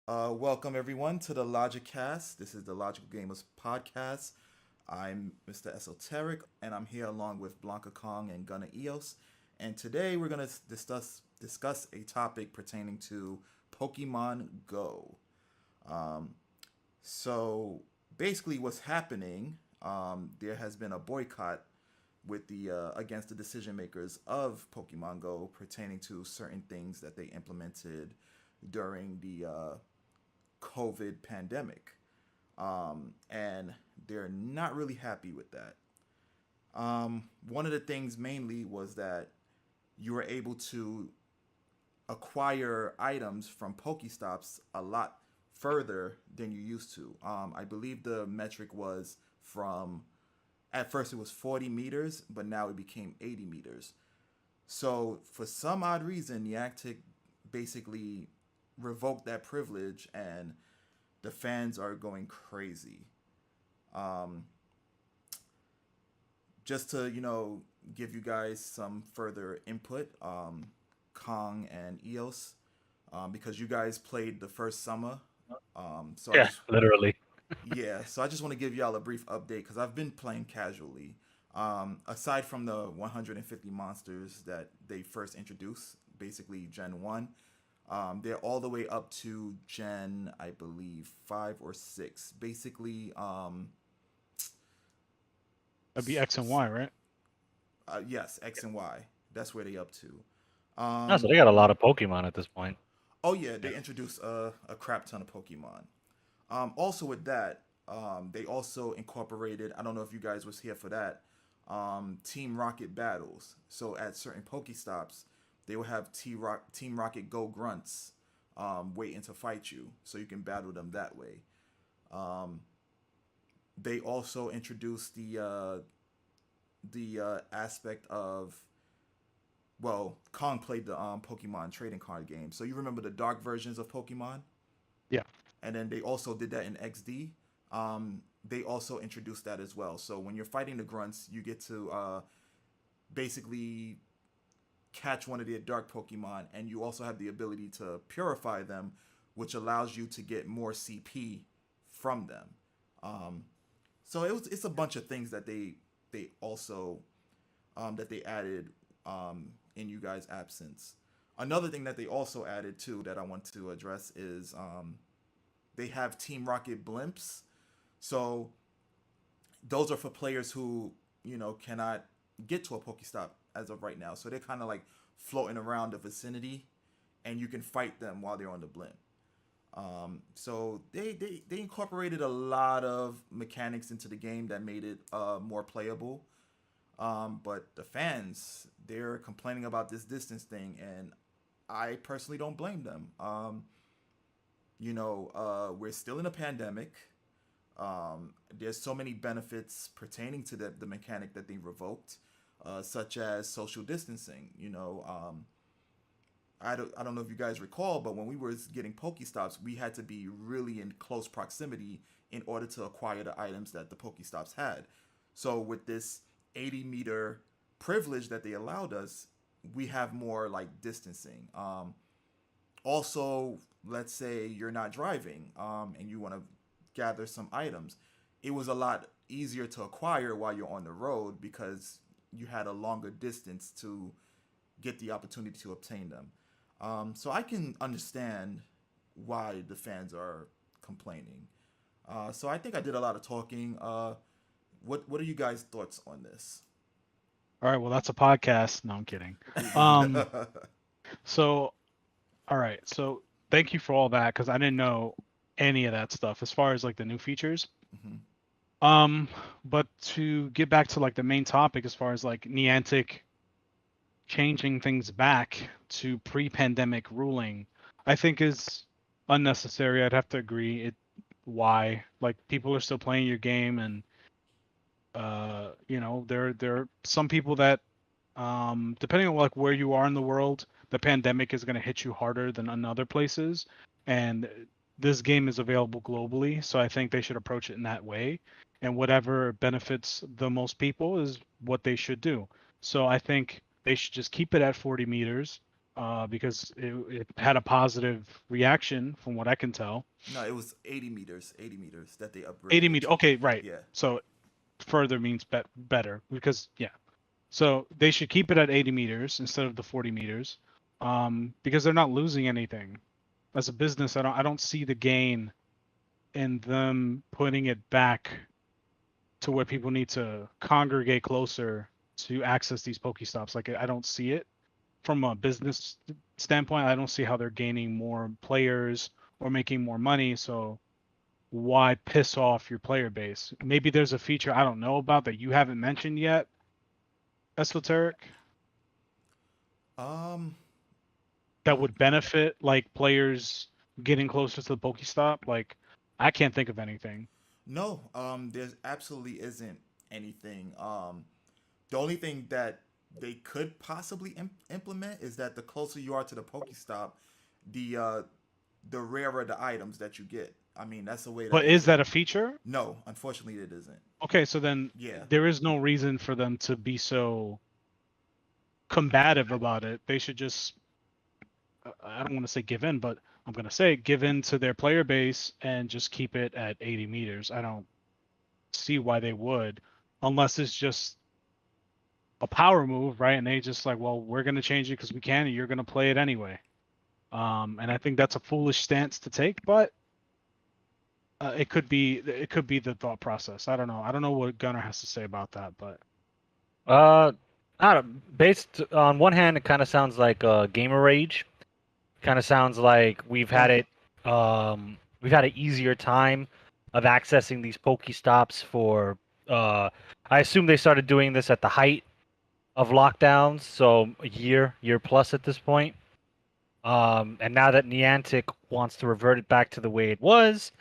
Welcome everyone to the LogiCast. This is the Logical Gamers podcast. I'm Mr. Esoteric, and I'm here along with Blanca Kong and Gunna Eos. And today we're gonna discuss a topic pertaining to Pokemon Go. Um, so basically, what's happening? There has been a boycott with the against the decision makers of Pokemon Go pertaining to certain things that they implemented during the COVID pandemic. And they're not really happy with that. One of the things mainly was that you were able to acquire items from PokeStops a lot further than you used to. I believe the metric was from, at first it was 40 meters, but now it became 80 meters. So for some odd reason, Niantic basically revoked that privilege, and the fans are going crazy. Um, just to give you guys some further input, Kong and Eos, because you guys played the first summer. So I Yeah, just literally. Yeah, so I just want to give y'all a brief update because I've been playing casually. Aside from the 150 monsters that they first introduced, basically Gen 1, they're all the way up to Gen, I believe, 5 or 6. Basically, That'd be X and Y, right? yes, X and Y. That's where they up to. No, so Um, they got a lot of Pokemon at this point. oh yeah, Yeah. they introduced a crap ton of Pokemon. Also with that, they also incorporated. I don't know if you guys was here for that. Team Rocket battles. So at certain Pokestops, they will have Team Rocket Go Grunts waiting to fight you, so you can battle them that way. Um, they also introduced the aspect of, well, Kong played the Pokemon trading card game, so you remember the dark versions of Pokemon, Yeah. and then they also did that in XD. They also introduced that as well. So when you're fighting the grunts, you get to basically catch one of their dark Pokemon, and you also have the ability to purify them, which allows you to get more CP from them. Um, so it's a bunch of things that they also that they added in you guys' absence. Another thing that they also added too that I want to address is they have Team Rocket blimps. So those are for players who cannot get to a Pokestop as of right now. So they're kind of like floating around the vicinity, and you can fight them while they're on the blimp. So they incorporated a lot of mechanics into the game that made it more playable. But the fans, they're complaining about this distance thing, and I personally don't blame them. We're still in a pandemic. There's so many benefits pertaining to the mechanic that they revoked, such as social distancing. I don't know if you guys recall, but when we were getting Pokestops, we had to be really in close proximity in order to acquire the items that the Pokestops had. So with this 80-meter privilege that they allowed us, we have more like distancing. Also, let's say you're not driving and you want to gather some items. It was a lot easier to acquire while you're on the road because you had a longer distance to get the opportunity to obtain them. So I can understand why the fans are complaining. So I think I did a lot of talking. What are you guys' thoughts on this? All right. Well, that's a podcast. No, I'm kidding. Um. So, all right. So, thank you for all that because I didn't know any of that stuff as far as like the new features. Mhm. Um. But to get back to like the main topic, as far as like Niantic changing things back to pre-pandemic ruling, I think is unnecessary. I'd have to agree. Why? Like people are still playing your game, and there are some people that depending on like where you are in the world, the pandemic is going to hit you harder than in other places, and this game is available globally, so I think they should approach it in that way, and whatever benefits the most people is what they should do. So I think they should just keep it at 40 meters. because it had a positive reaction from what I can tell. No, it was 80 meters. 80 meters that they 80 upgraded it meter. to. Okay, right. Yeah. So further means better because yeah. So they should keep it at 80 meters instead of the 40 meters, because they're not losing anything. As a business, I don't see the gain in them putting it back to where people need to congregate closer to access these Pokestops. Like I don't see it from a business standpoint. I don't see how they're gaining more players or making more money. So why piss off your player base? Maybe there's a feature I don't know about that you haven't mentioned yet, Esoteric, Um. that would benefit like players getting closer to the Pokestop. Like I can't think of anything. No. There's absolutely isn't anything. The only thing that they could possibly implement is that the closer you are to the Pokestop, the uh, the rarer the items that you get. I mean, that's the way that But they is could. that a feature? No, unfortunately, it isn't. Okay, so then Yeah. there is no reason for them to be so combative about it. They should just, I don't want to say give in, but I'm going to say give in to their player base and just keep it at 80 meters. I don't see why they would, unless it's just a power move, right? And they just like, well, we're going to change it because we can, and you're going to play it anyway. And I think that's a foolish stance to take, but it could be the thought process. I don't know what Gunnar has to say about that, but Uh, I don't. Based on one hand, it kind of sounds like gamer rage. Kind of sounds like yeah, we've had an easier time of accessing these Pokestops for. I assume they started doing this at the height of lockdowns, so a year plus at this point. And now that Niantic wants to revert it back to the way it was,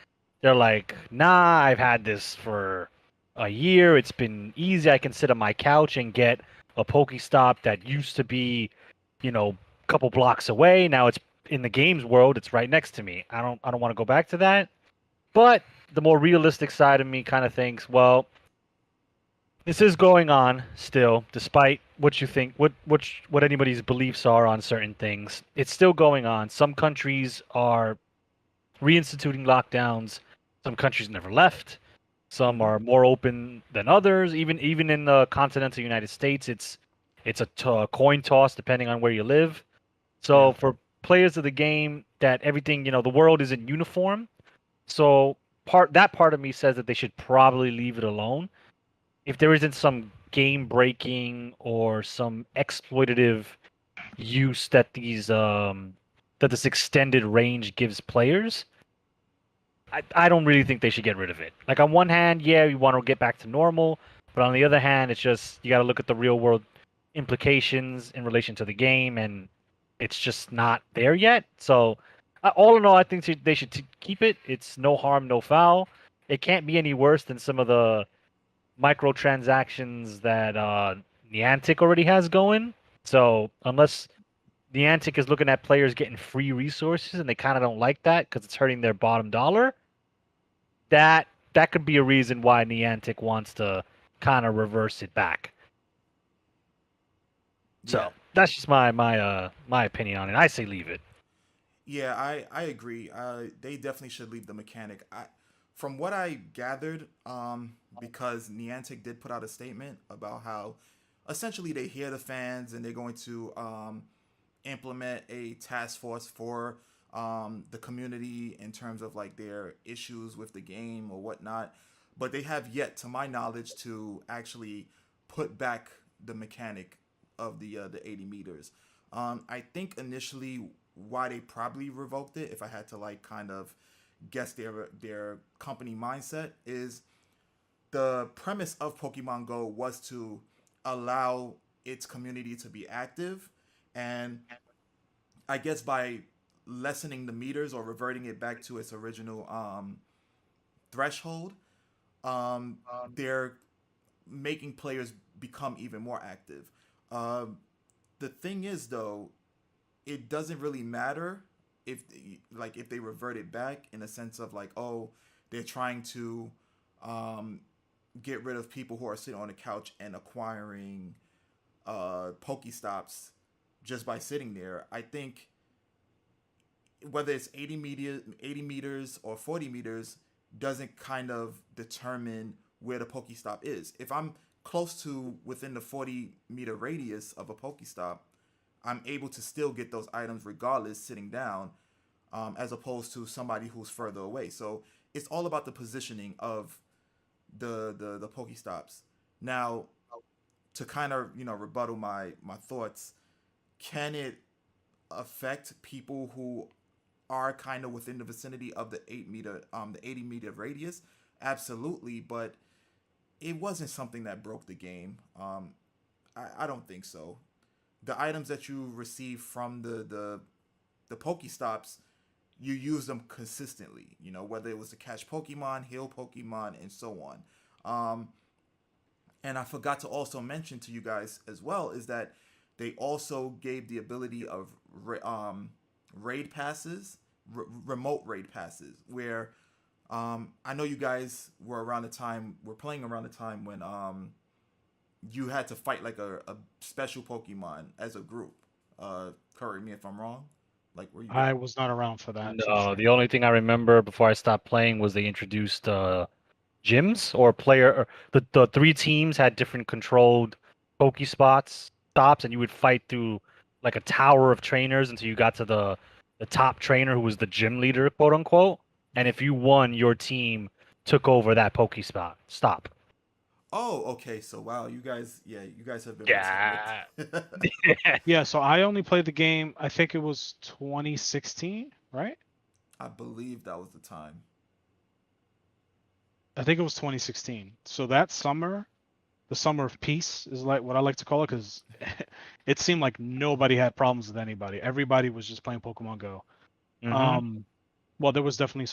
they're like, nah, I've had this for a year. It's been easy. I can sit on my couch and get a Pokestop that used to be, a couple blocks away. Now it's in the games world. It's right next to me. I don't want to go back to that. But the more realistic side of me kind of thinks, well, this is going on still, despite what you think, what anybody's beliefs are on certain things. It's still going on. Some countries are reinstituting lockdowns. Some countries never left. Some Hmm. are more open than others. Even in the continental United States, it's a coin toss depending on where you live. yeah. So for players of the game, that everything the world isn't uniform. So part of me says that they should probably leave it alone if there isn't some game breaking or some exploitative use that this extended range gives players. I don't really think they should get rid of it. Like on one hand, yeah, you want to get back to normal, but on the other hand, it's just you got to look at the real world implications in relation to the game, and it's just not there yet. So, all in all, I think they should keep it. It's no harm, no foul. It can't be any worse than some of the microtransactions that Niantic already has going. So unless Niantic is looking at players getting free resources and they kind of don't like that because it's hurting their bottom dollar, that could be a reason why Niantic wants to kind of reverse it back. Yeah. So that's just my opinion on it. I say leave it. Yeah, I agree. They definitely should leave the mechanic. From what I gathered, because Niantic did put out a statement about how essentially they hear the fans and they're going to implement a task force for the community in terms of like their issues with the game or whatnot. But they have yet, to my knowledge, to actually put back the mechanic of the 80 meters. I think initially why they probably revoked it, if I had to like kind of guess their company mindset, is the premise of Pokemon Go was to allow its community to be active, and I guess by lessening the meters or reverting it back to its original threshold, um, they're making players become even more active. Um, the thing is, though, it doesn't really matter if if they revert it back in a sense of like, oh, they're trying to um, get rid of people who are sitting on the couch and acquiring Pokestops just by sitting there. I think whether it's 80 meters or 40 meters doesn't kind of determine where the Pokestop is. If I'm close to within the 40-meter radius of a Pokestop, I'm able to still get those items regardless sitting down, as opposed to somebody who's further away. So it's all about the positioning of the Pokestops. Now, to kind of rebuttal my thoughts, can it affect people who are kind of within the vicinity of the 80-meter radius? Absolutely, but it wasn't something that broke the game. I don't think so. The items that you receive from the Pokestops, you use them consistently. Whether it was to catch Pokemon, heal Pokemon, and so on. And I forgot to also mention to you guys as well is that they also gave the ability of raid passes, remote raid passes, where I know you guys were playing around the time when you had to fight like a special Pokemon as a group. Correct me if I'm wrong. Like, were you I there? was not around for that. No, the only thing I remember before I stopped playing was they introduced gyms or or the three teams had different controlled stops, and you would fight through like a tower of trainers until you got to the top trainer who was the gym leader, quote unquote. And if you won, your team took over that Pokespot stop. Oh, okay. So wow, you guys have been Yeah. protected. Yeah, so I only played the game, I think it was 2016, right? I believe that was the time. I think it was 2016. So that summer, the summer of peace is like what I like to call it, because it seemed like nobody had problems with anybody. Everybody was just playing Pokemon Go. Mm-hmm. Well, there was definitely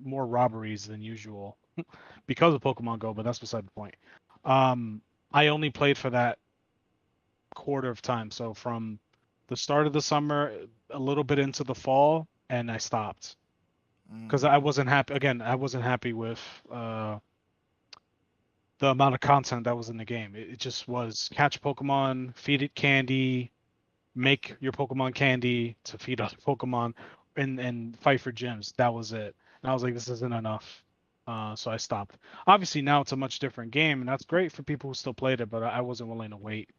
more robberies than usual because of Pokemon Go, but that's beside the point. I only played for that quarter of time, so from the start of the summer, a little bit into the fall, and I stopped because Mm. I wasn't happy. Again, I wasn't happy with the amount of content that was in the game. It just was catch Pokemon, feed it candy, make your Pokemon candy to feed other Pokemon, and fight for gyms. That was it. And I was like, this isn't enough. So I stopped. Obviously, now it's a much different game, and that's great for people who still played it. But I wasn't willing to wait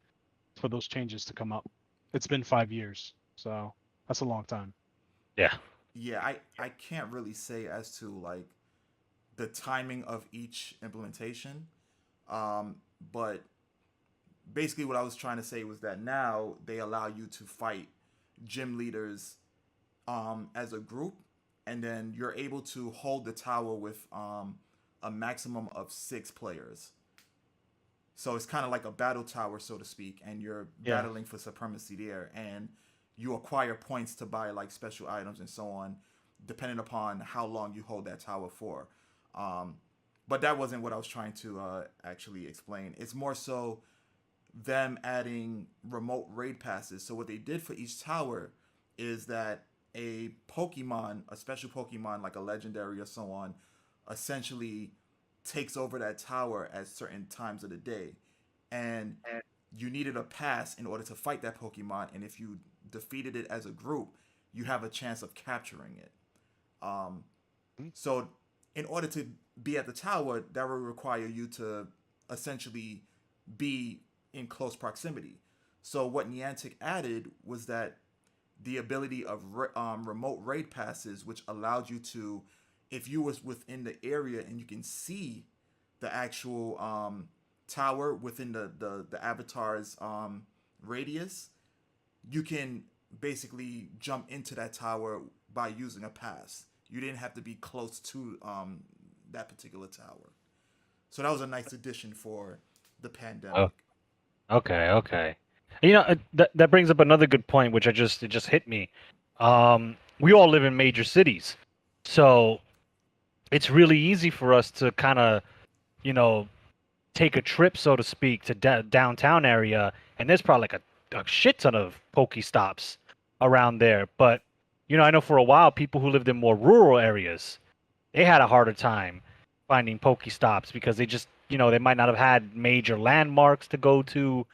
for those changes to come up. It's been 5 years, so that's a long time. Yeah. Yeah, I can't really say as to like the timing of each implementation. But basically what I was trying to say was that now they allow you to fight gym leaders as a group, and then you're able to hold the tower with a maximum of 6 players. So it's kind of like a battle tower, so to speak, and you're Yeah. battling for supremacy there, and you acquire points to buy like special items and so on, depending upon how long you hold that tower for. Um, but that wasn't what I was trying to actually explain. It's more so them adding remote raid passes. So what they did for each tower is that a special Pokemon like a legendary or so on, essentially takes over that tower at certain times of the day. And you needed a pass in order to fight that Pokemon, and if you defeated it as a group, you have a chance of capturing it. Um, so, in order to be at the tower, that would require you to essentially be in close proximity. So, what Niantic added was that the ability of remote raid passes, which allowed you to, if you was within the area and you can see the actual tower within the avatar's radius, you can basically jump into that tower by using a pass. You didn't have to be close to that particular tower. So that was a nice addition for the Oh, pandemic. okay, okay. That brings up another good point, which it just hit me. We all live in major cities, so it's really easy for us to kind of, you know, take a trip, so to speak, to downtown area, and there's probably like a shit ton of Pokestops around there. But I know for a while people who lived in more rural areas, they had a harder time finding Pokestops because they just, they might not have had major landmarks to go to.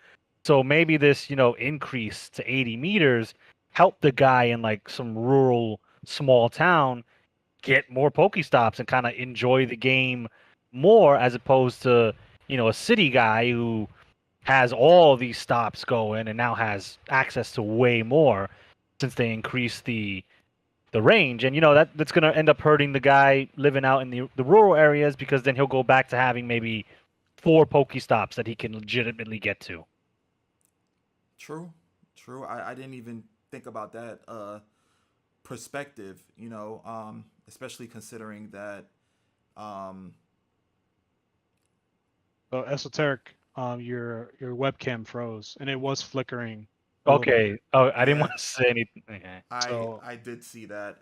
So maybe this, increase to 80 meters helped the guy in like some rural small town get more Pokestops and kind of enjoy the game more as opposed to, a city guy who has all these stops going and now has access to way more since they increased the range. And that's going to end up hurting the guy living out in the rural areas because then he'll go back to having maybe 4 Pokestops that he can legitimately get to. True, true. I didn't even think about that perspective. Especially considering that. Um, So Esoteric, your webcam froze and it was flickering a little bit. Okay. Oh, I didn't yeah, want to say anything. Okay. So I did see that.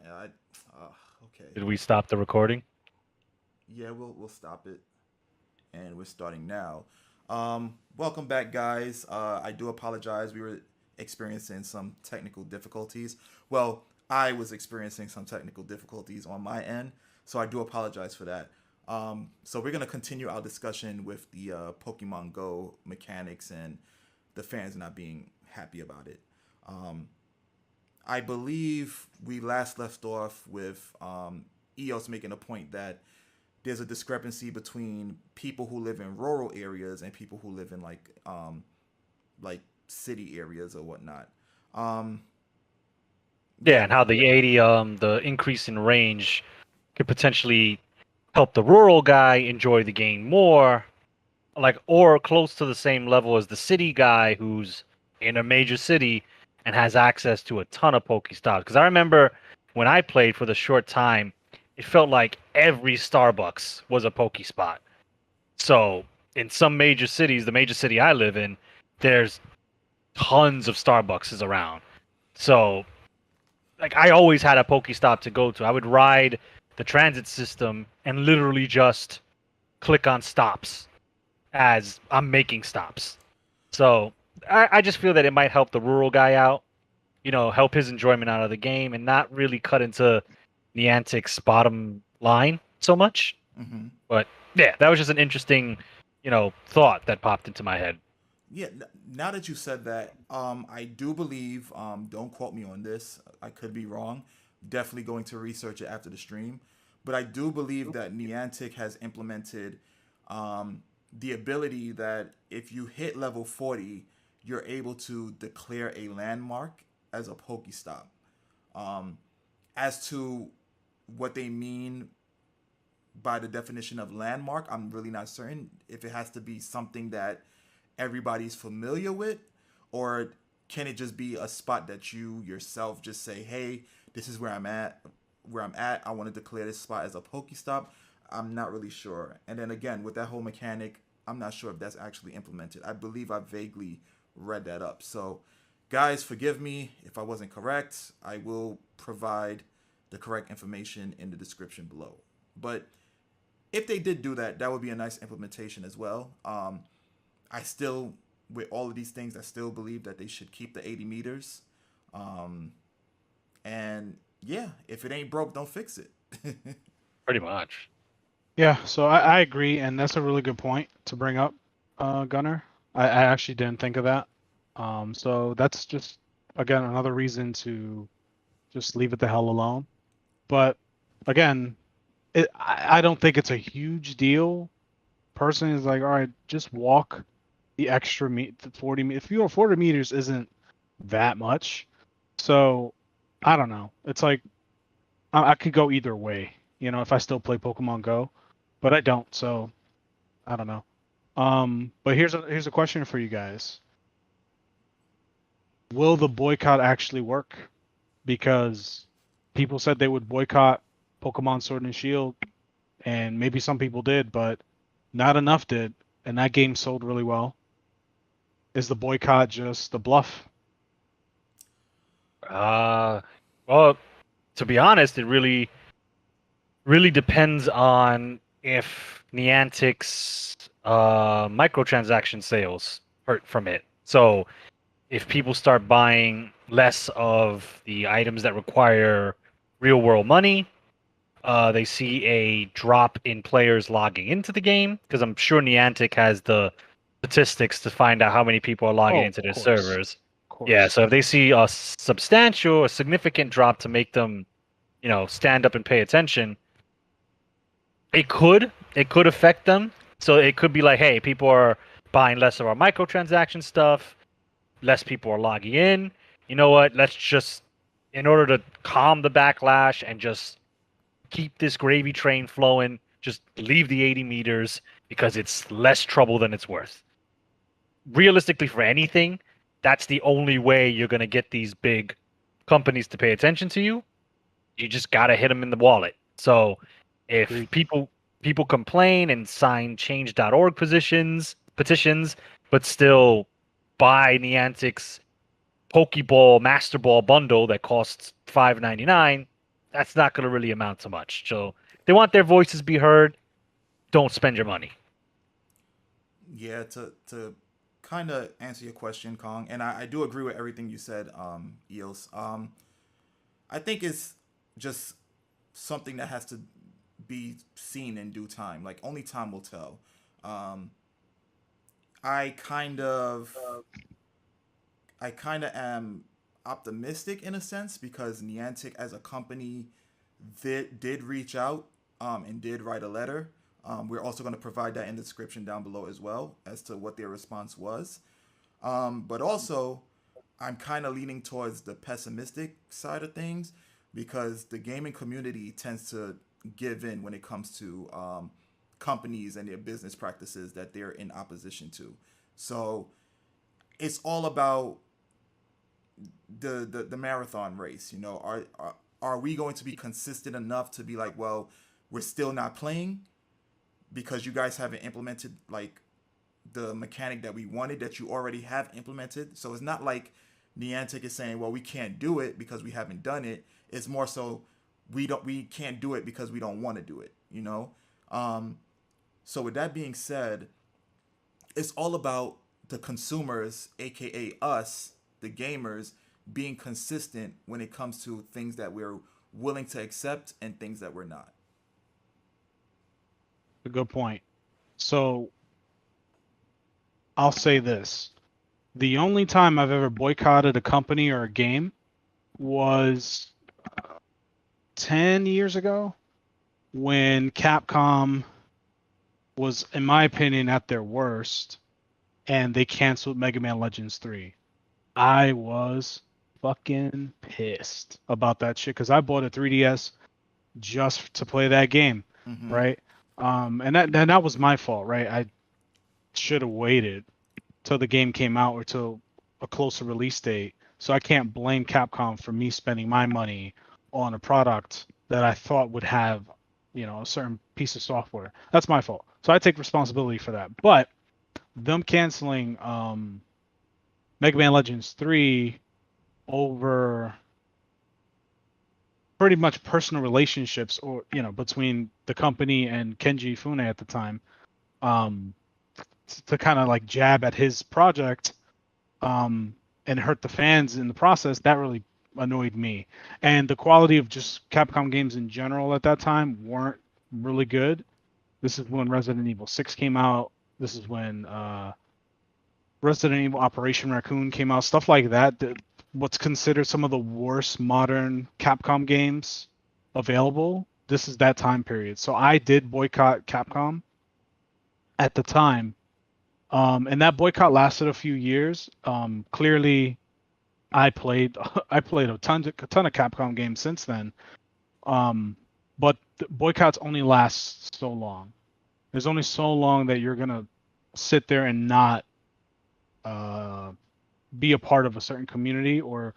Okay. Did we stop the recording? Yeah, we'll stop it, and we're starting now. Welcome back, guys. I do apologize. We were experiencing some technical difficulties. Well, I was experiencing some technical difficulties on my end, so I do apologize for that. So we're gonna continue our discussion with the Pokemon Go mechanics and the fans not being happy about it. Um, I believe we last left off with EOS making a point that there's a discrepancy between people who live in rural areas and people who live in like city areas or whatnot. Um, Yeah, yeah, and how the increase in range could potentially help the rural guy enjoy the game more, like or close to the same level as the city guy who's in a major city and has access to a ton of Pokestops. Because I remember when I played for the short time, it felt like every Starbucks was a Pokespot. So in some major cities, the major city I live in, there's tons of Starbucks around. So like I always had a Pokestop to go to. I would ride the transit system and literally just click on stops as I'm making stops. So I just feel that it might help the rural guy out, help his enjoyment out of the game and not really cut into Niantic's bottom line so much. hmm But yeah, that was just an interesting, thought that popped into my head. yeah. Now that you said that, I do believe. Don't quote me on this. I could be wrong. Definitely going to research it after the stream, but I do believe that Niantic has implemented the ability that if you hit level 40, you're able to declare a landmark as a Pokestop. Um, as to what they mean by the definition of landmark, I'm really not certain if it has to be something that everybody's familiar with, or can it just be a spot that you yourself just say, "Hey, this is where I'm at. Where I'm at. I want to declare this spot as a Pokestop." I'm not really sure. And then again, with that whole mechanic, I'm not sure if that's actually implemented. I believe I vaguely read that up. So, guys, forgive me if I wasn't correct. I will provide the correct information in the description below. But if they did do that, that would be a nice implementation as well. I still, with all of these things, I still believe that they should keep the 80 meters. Um, and yeah, if it ain't broke, don't fix it. Pretty much. yeah, so I agree, and that's a really good point to bring up, Gunner. I actually didn't think of that. So that's just again another reason to just leave it the hell alone. But again, I don't think it's a huge deal. Person is like, all right, just walk the extra 40 meters. If you 40 meters isn't that much. So I don't know. It's like I could go either way, if I still play Pokemon Go, but I don't, so I don't know. But here's a question for you guys. Will the boycott actually work? Because people said they would boycott Pokemon Sword and Shield, and maybe some people did, but not enough did, and that game sold really well. Is the boycott just the bluff? Uh, well, to be honest, it really depends on if Niantic's microtransaction sales hurt from it. So if people start buying less of the items that require real world money, they see a drop in players logging into the game because I'm sure Niantic has the statistics to find out how many people are logging into their servers. Of course. Yeah, so if they see a substantial, a significant drop to make them, stand up and pay attention, it could affect them. So it could be like, hey, people are buying less of our microtransaction stuff, less people are logging in. You know what? Let's just, in order to calm the backlash and just keep this gravy train flowing, just leave the 80 meters because it's less trouble than it's worth. Realistically, for anything, that's the only way you're going to get these big companies to pay attention to you. You just got to hit them in the wallet. So if Agreed. people complain and sign change.org petitions, but still buy Niantic's Pokeball Master Ball bundle that costs $5.99, that's not going to really amount to much. So if they want their voices be heard, don't spend your money. Yeah, to kind of answer your question, Kong, and I do agree with everything you said, Eos. I think it's just something that has to be seen in due time. Like only time will tell. Um, I kind of I kind of am optimistic in a sense because Niantic as a company did reach out and did write a letter. We're also going to provide that in the description down below as well as to what their response was. But also, I'm kind of leaning towards the pessimistic side of things because the gaming community tends to give in when it comes to companies and their business practices that they're in opposition to. So it's all about the marathon race. You know, are we going to be consistent enough to be like, well, we're still not playing because you guys haven't implemented like the mechanic that we wanted that you already have implemented. So it's not like Niantic is saying, well, we can't do it because we haven't done it. It's more so we can't do it because we don't want to do it, you know? So with that being said, it's all about the consumers, aka us, the gamers, being consistent when it comes to things that we're willing to accept and things that we're not. A good point. So I'll say this. The only time I've ever boycotted a company or a game was 10 years ago when Capcom was, in my opinion, at their worst and they canceled Mega Man Legends 3. I was fucking pissed about that shit because I bought a 3DS just to play that game, Mm-hmm. right? And that was my fault, right? I should have waited till the game came out or till a closer release date. So I can't blame Capcom for me spending my money on a product that I thought would have, a certain piece of software. That's my fault. So I take responsibility for that. But them canceling Mega Man Legends 3 over pretty much personal relationships or between the company and Kenji Fune at the time, um to kind of like jab at his project and hurt the fans in the process, that really annoyed me. And the quality of just Capcom games in general at that time weren't really good. This is when Resident Evil 6 came out. This is when Resident Evil Operation Raccoon came out. Stuff like that. What's considered some of the worst modern Capcom games available. This is that time period. So I did boycott Capcom at the time. And that boycott lasted a few years. Clearly, I played a ton of Capcom games since then. But the boycotts only last so long. There's only so long that you're gonna sit there and not be a part of a certain community or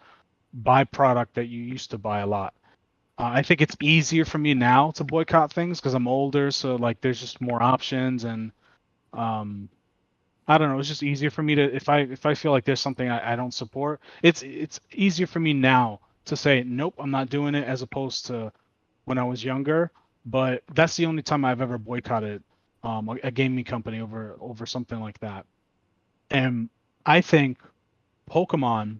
buy product that you used to buy a lot. I think it's easier for me now to boycott things because I'm older, so like there's just more options and um, I don't know. It's just easier for me to if I feel like there's something I don't support. It's easier for me now to say nope, I'm not doing it as opposed to when I was younger. But that's the only time I've ever boycotted a gaming company over something like that. And I think Pokemon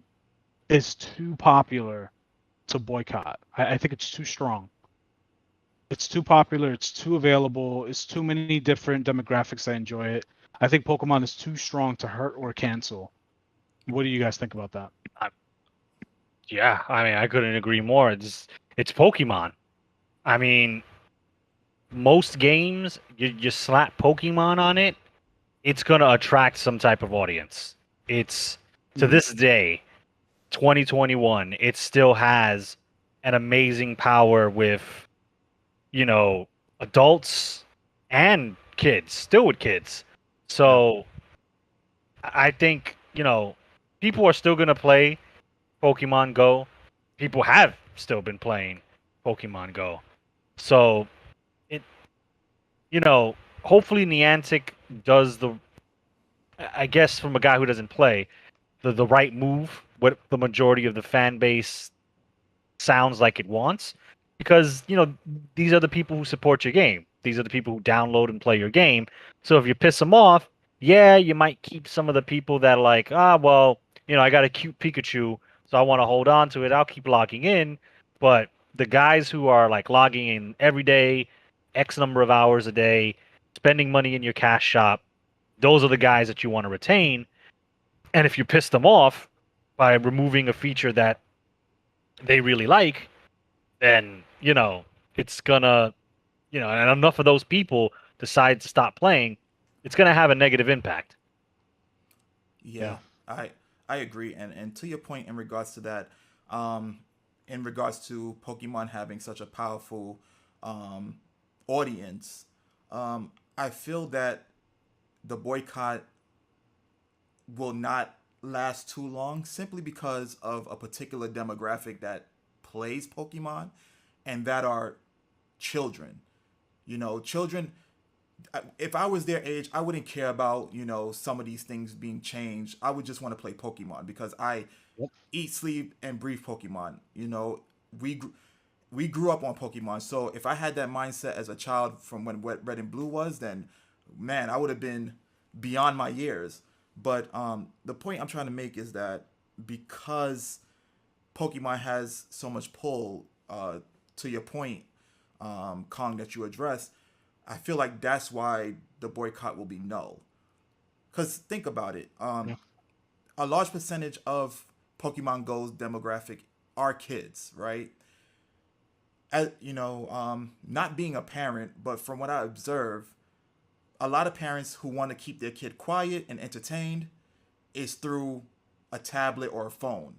is too popular to boycott. I think it's too strong. It's too popular. It's too available. It's too many different demographics that enjoy it. I think Pokemon is too strong to hurt or cancel. What do you guys think about that? Yeah, I mean, I couldn't agree more. It's Pokemon. I mean, most games you slap Pokemon on it, it's gonna attract some type of audience. It's to Mhm. this day, 2021, it still has an amazing power with, adults and kids, still with kids. Yeah. So I think, people are still gonna play Pokemon Go. People have still been playing Pokemon Go. So it, you know, hopefully Niantic does I guess from a guy who doesn't play, the right move, what the majority of the fan base sounds like it wants, because these are the people who support your game. These are the people who download and play your game. So if you piss them off, yeah, you might keep some of the people that are like, well, I got a cute Pikachu, so I want to hold on to it. I'll keep logging in. But the guys who are like logging in every day, X number of hours a day, spending money in your cash shop, those are the guys that you want to retain. And if you piss them off by removing a feature that they really like, then it's gonna, and enough of those people decide to stop playing, it's gonna have a negative impact. Yeah. Yeah, I I agree. And to your point in regards to that, um, in regards to Pokemon having such a powerful um, audience, I feel that the boycott will not last too long simply because of a particular demographic that plays Pokemon, and that are children. Children, if I was their age, I wouldn't care about, some of these things being changed. I would just want to play Pokemon because I Yep. eat, sleep, and breathe Pokemon. We gr- we grew up on Pokemon. So if I had that mindset as a child from when what Red and Blue was, then man, I would have been beyond my years. But the point I'm trying to make is that because Pokemon has so much pull, to your point, Kong, that you addressed, I feel like that's why the boycott will be no. Because think about it, Yeah. a large percentage of Pokemon Go's demographic are kids, right? Not being a parent, but from what I observe, a lot of parents who want to keep their kid quiet and entertained is through a tablet or a phone,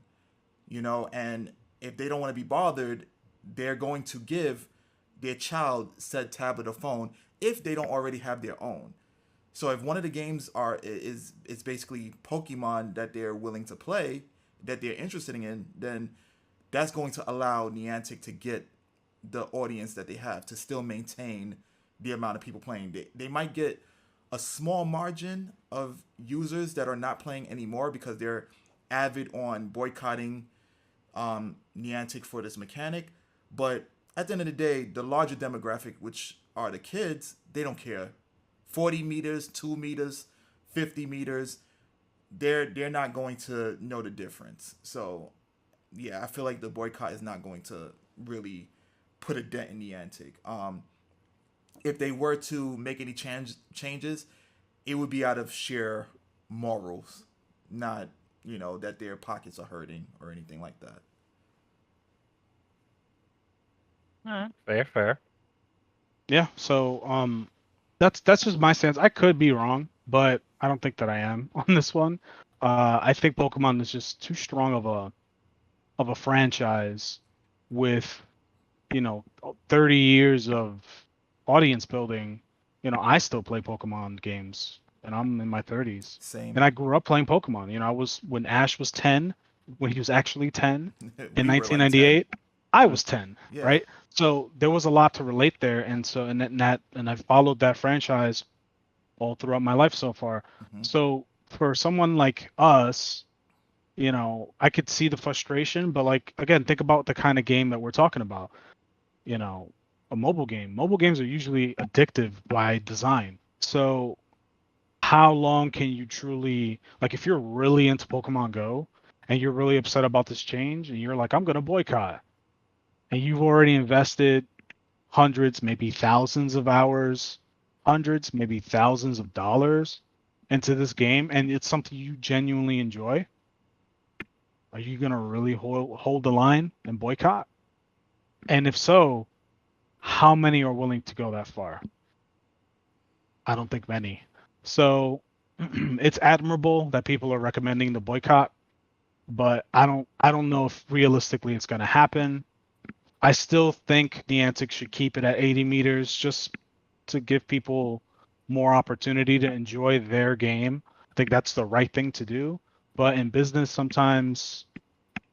and if they don't want to be bothered, they're going to give their child said tablet or phone if they don't already have their own. So if one of the games is basically Pokemon that they're willing to play, that they're interested in, then that's going to allow Niantic to get the audience that they have to still maintain the amount of people playing. They might get a small margin of users that are not playing anymore because they're avid on boycotting Niantic for this mechanic. But at the end of the day, the larger demographic, which are the kids, they don't care. 40 meters, 2 meters, 50 meters, they're not going to know the difference. So yeah, I feel like the boycott is not going to really put a dent in Niantic. If they were to make any changes, it would be out of sheer morals, not that their pockets are hurting or anything like that. Fair, fair. Yeah. So that's just my stance. I could be wrong, but I don't think that I am on this one. I think Pokemon is just too strong of a franchise with 30 years of audience building. I still play Pokemon games and I'm in my 30s. Same. And I grew up playing Pokemon. I was when Ash was 10, when he was actually 10 in We were like 10. 1998, I was 10, Yeah. right? So there was a lot to relate there, and I followed that franchise all throughout my life so far. Hmm. So for someone like us, I could see the frustration, but like again, think about the kind of game that we're talking about. You know, a mobile game. Mobile games are usually addictive by design. So how long can you truly like if you're really into Pokemon Go and you're really upset about this change and you're like, I'm gonna boycott, and you've already invested hundreds, maybe thousands of hours, hundreds, maybe thousands of dollars. into this game and it's something you genuinely enjoy, are you gonna really hold the line and boycott? And if so, how many are willing to go that far? I don't think many. So it's admirable that people are recommending the boycott, but I don't know if realistically it's gonna happen. I still think Niantic should keep it at 80 meters just to give people more opportunity to enjoy their game. I think that's the right thing to do. But in business, sometimes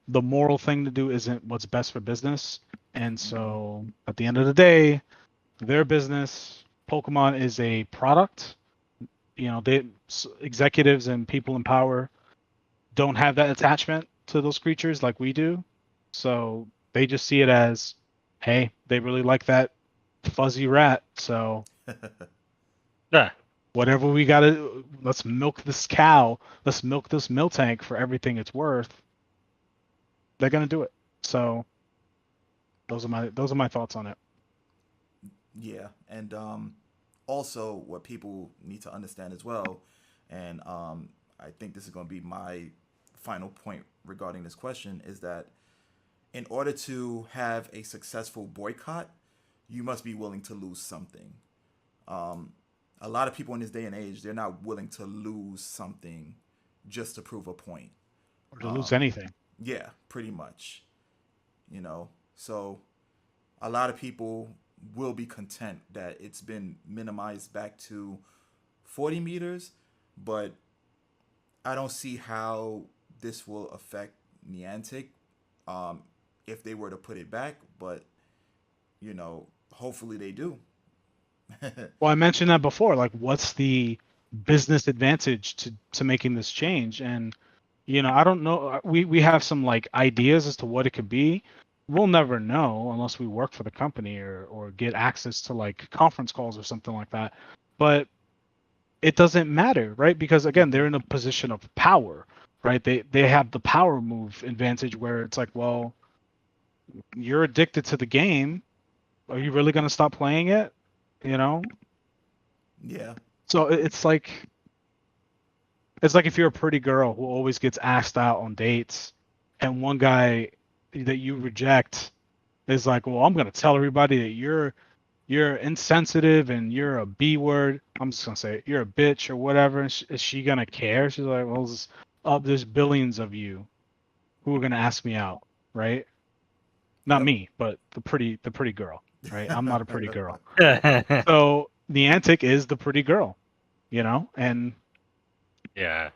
the moral thing to do isn't what's best for business. And Mhm. so at the end of the day, their business, Pokemon is a product. Executives and people in power don't have that attachment to those creatures like we do. So they just see it as, hey, they really like that fuzzy rat. So Yeah. whatever we gotta, let's milk this cow. Let's milk this milk tank for everything it's worth. They're gonna do it. So those are my thoughts on it. Yeah, and also what people need to understand as well, and I think this is going to be my final point regarding this question is that in order to have a successful boycott, you must be willing to lose something. Um, a lot of people in this day and age, they're not willing to lose something just to prove a point. Or to lose Um, anything. yeah, pretty much. You know, so a lot of people will be content that it's been minimized back to 40 meters, but I don't see how this will affect Niantic um, if they were to put it back, but hopefully they do. Well, I mentioned that before. Like, what's the business advantage to making this change? And I don't know. We have some like ideas as to what it could be. We'll never know unless we work for the company or get access to like conference calls or something like that. But it doesn't matter, right? Because again, Hmm. they're in a position of power, right? They have the power move advantage where it's like, well, you're addicted to the game. Are you really going to stop playing it? You know? Yeah. So it's like if you're a pretty girl who always gets asked out on dates, and one guy that you reject is like, "Well, I'm gonna tell everybody that you're insensitive and you're a B word. I'm just gonna say it, you're a bitch or whatever." And is she gonna care? She's like, "Well, there's billions of you who are gonna ask me out, right? Not Yep. me, but the pretty girl, right? I'm not a pretty girl." Yeah. So Niantic is the pretty girl, and the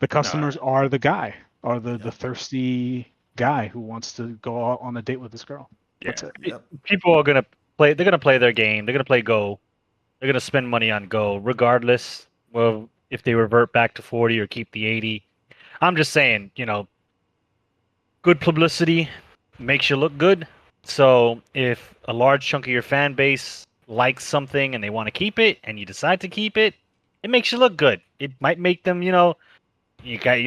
No. customers are the guy, or the Yep. thirsty guy who wants to go out on a date with this girl. That's Yeah. it. Pe- Yep. People are gonna play. They're gonna play their game. They're gonna play Go. They're gonna spend money on Go, regardless of if they revert back to 40 or keep the 80. I'm just saying, good publicity makes you look good. So if a large chunk of your fan base likes something and they want to keep it, and you decide to keep it, it makes you look good. It might make them, you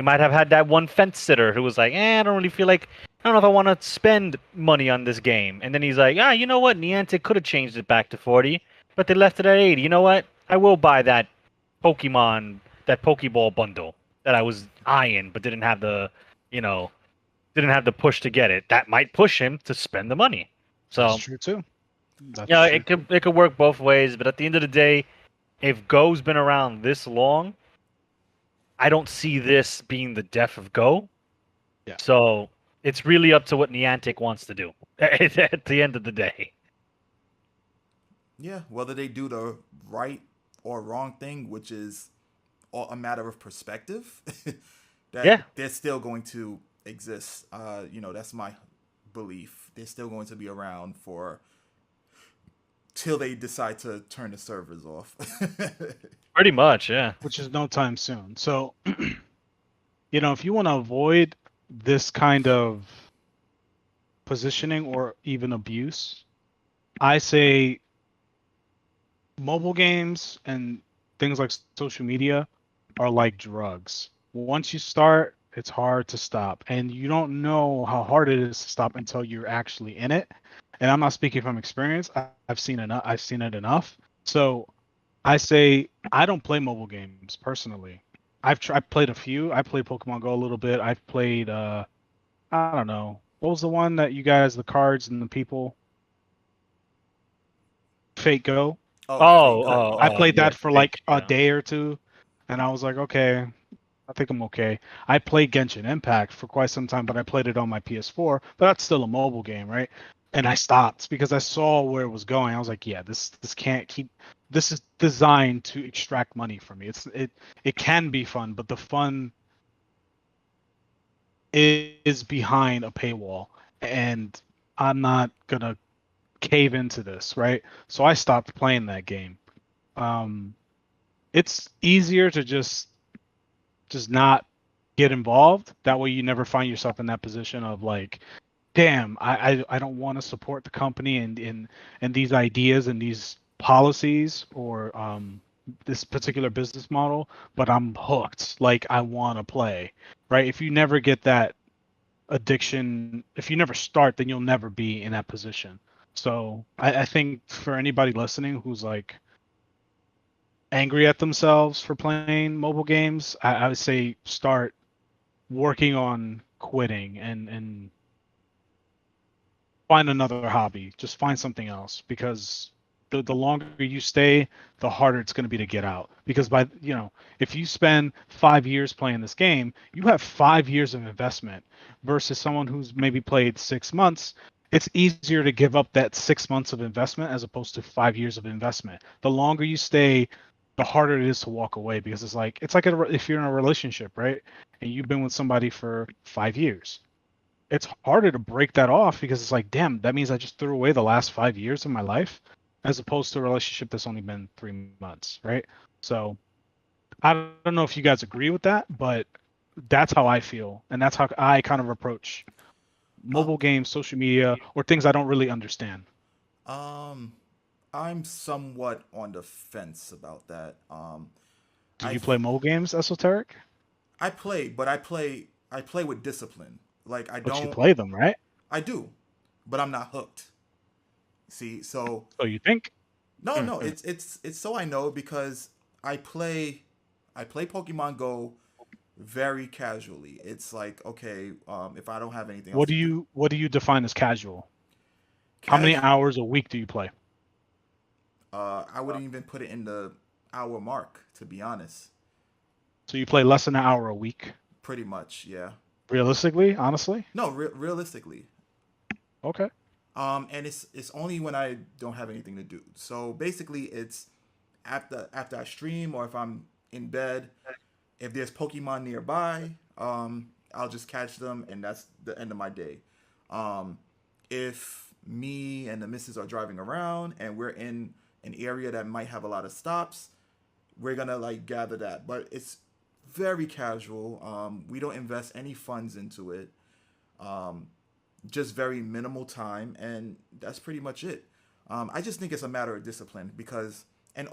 might have had that one fence sitter who was like, I don't really feel like, I don't know if I want to spend money on this game. And then he's like, you know what? Niantic could have changed it back to 40, but they left it at 80. You know what? I will buy that Pokeball bundle that I was eyeing, but you know, didn't have the push to get it. That might push him to spend the money. That's So, true too. That's yeah, true it could too. it could work both ways. But at the end of the day, if Go's been around this long, I don't see this being the death of Go. Yeah. So it's really up to what Niantic wants to do at the end of the day. Yeah. Whether they do the right or wrong thing, which is a matter of perspective, that Yeah, they're still going to exist. That's my belief. They're still going to be around for till they decide to turn the servers off. pretty much. Yeah. Which is no time soon. So, if you want to avoid this kind of positioning or even abuse, I say mobile games and things like social media are like drugs. Once you start, it's hard to stop. And you don't know how hard it is to stop until you're actually in it. And I'm not speaking from experience. I've seen enough. I've seen it enough. So I say I don't play mobile games personally. I've played a few. I played Pokemon Go a little bit. I've played I don't know. What was the one that you guys, the cards and the people, Fate Go? Oh, Fate Oh, Go. I Okay. played yeah, that for fake, like a yeah. day or two, and I was like, okay, I think I'm okay. I played Genshin Impact for quite some time, but I played it on my PS4. But that's still a mobile game, right? And I stopped because I saw where it was going. I was like, yeah, this can't keep. This is designed to extract money from me. It can be fun, but the fun is behind a paywall, and I'm not gonna cave into this, right? So I stopped playing that game. Um, it's easier to just not get involved. That way, you never find yourself in that position of like, damn, I don't want to support the company and these ideas and these policies or this particular business model, but I'm hooked. Like I want to play, right? If you never get that addiction, if you never start, then you'll never be in that position. So I think for anybody listening who's like angry at themselves for playing mobile games, I would say start working on quitting and find another hobby. Just find something else because the longer you stay, the harder it's going to be to get out. Because if you spend 5 years playing this game, you have 5 years of investment versus someone who's maybe played 6 months. It's easier to give up that 6 months of investment as opposed to 5 years of investment. The longer you stay, the harder it is to walk away because it's like if you're in a relationship, right? And you've been with somebody for 5 years, it's harder to break that off because it's like, damn, that means I just threw away the last 5 years of my life, as opposed to a relationship that's only been 3 months, right? So I don't know if you guys agree with that, but that's how I feel, and that's how I kind of approach Uh, mobile games, social media, or things I don't really understand. um, I'm somewhat on the fence about that. Do I you play mobile games, Esoteric? I play, but I play with discipline. Like I But you don't. play them, right? I do, but I'm not hooked. See, so So you think? no, no, it's so I know because I play I play Pokemon Go very casually. It's like okay, if I don't have anything else What to do do, you define as casual? How many cash. hours a week do you play? I wouldn't even put it in the hour mark to be honest. So you play less than an hour a week, Pretty much, yeah. realistically, honestly? No, realistically, Okay. and it's only when I don't have anything to do. So basically, it's after I stream or if I'm in bed. If there's Pokemon nearby, I'll just catch them, and that's the end of my day. Um, if me and the missus are driving around and we're in an area that might have a lot of stops, we're gonna like gather that. But it's very casual. We don't invest any funds into it. Um, just very minimal time, and that's pretty much it. I just think it's a matter of discipline because, and